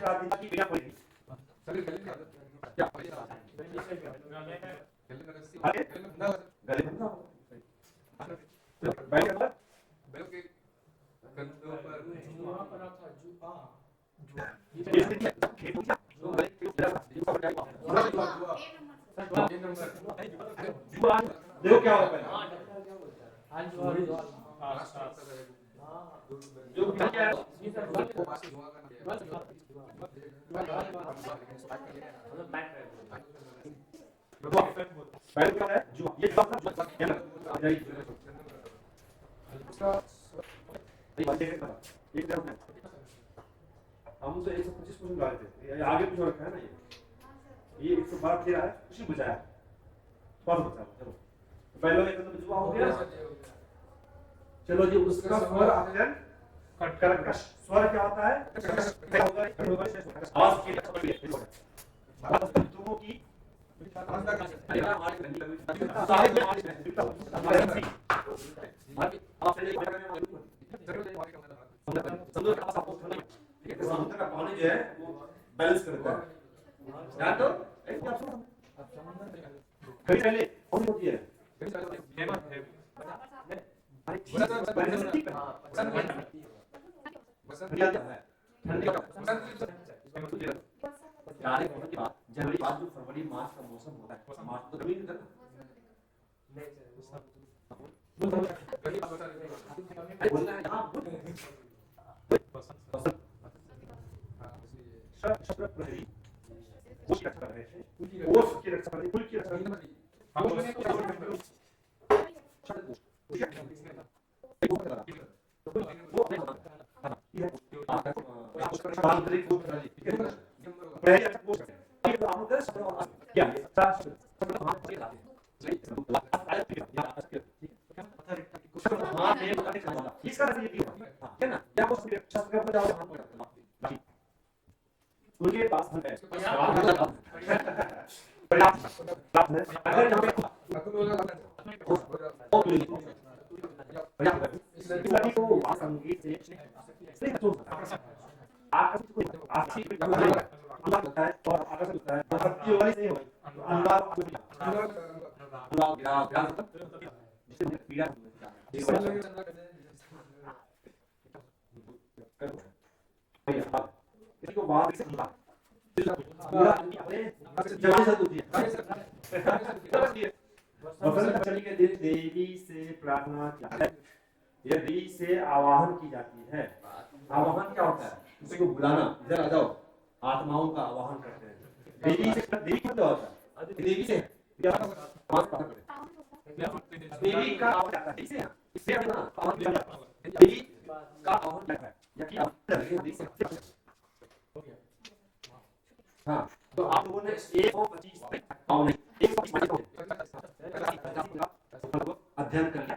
राजनीति की बेड़िया पड़ी क्या आगे गले बंधा बैठ के बाद बैल के कंधों पर जुआ पर था जुआ ये खेत हो गया तो गले के ऊपर जुआ पर जाएगा जुआ देखो क्या होगा आज जुआ जो क्या है पहले क्या है जुआ ये जुआ क्या है उसका एक तरफ है हम तो 125 क्वेश्चन डाले थे ये आगे कुछ रखा है ना ये 112 दे रहा है कुछ बचाया पास बचा चलो पहले एक नंबर जुआ हो गया चलो जी उसका स्वर अक्षर कर्कश स्वर क्या होता है क्या होता है आवाज की तुमों की अरे हमारी गंदी लगी सारे आप समुद्र का पास ठीक है समुद्र का पानी जो है वो बैलेंस करता है याद तो एक क्या सुनो कभी पहले कौन होती है जनवरी बाद जो फरवरी मार्च का मौसम होता है मार्च तो कभी नहीं करता बोलना है हाँ शब्द प्रहरी उसकी रक्षा कर रहे हैं ओस की रक्षा कर रहे हैं कुल की रक्षा कर रहे हैं आंतरिक हाथ से लाते हैं सही हाथ में पकड़ के चलना इसका मतलब ये है क्या ना या वो शस्त्र पर जाओ हाथ पकड़ उनके पास है अगर यहाँ पे लड़की को संगीत से नहीं सुन सकता आकर्षित होता है और आकर्षित होता है भक्ति वाली नहीं होगी अनुराग जिससे पीड़ा किसी को बात से पूरा अपने जवान से दूसरी वसंत पंचमी के दिन देवी से प्रार्थना की जाती है देवी से आवाहन की जाती है आवाहन क्या होता है किसी को बुलाना इधर आ जाओ आत्माओं का आवाहन करते हैं देवी से देवी क्या होता है देवी से क्या देवी का आवाहन आता है इससे ना देवी का आवाहन करता है या कि आप हाँ तो आप लोगों ने 125 अध्ययन कर लिया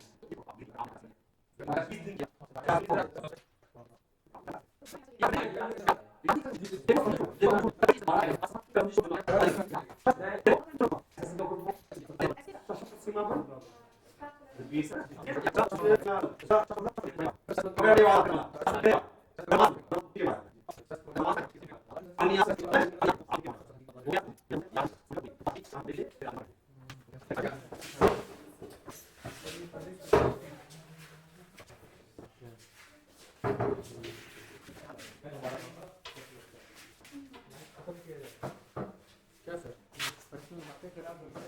क्या सर बातें खराब है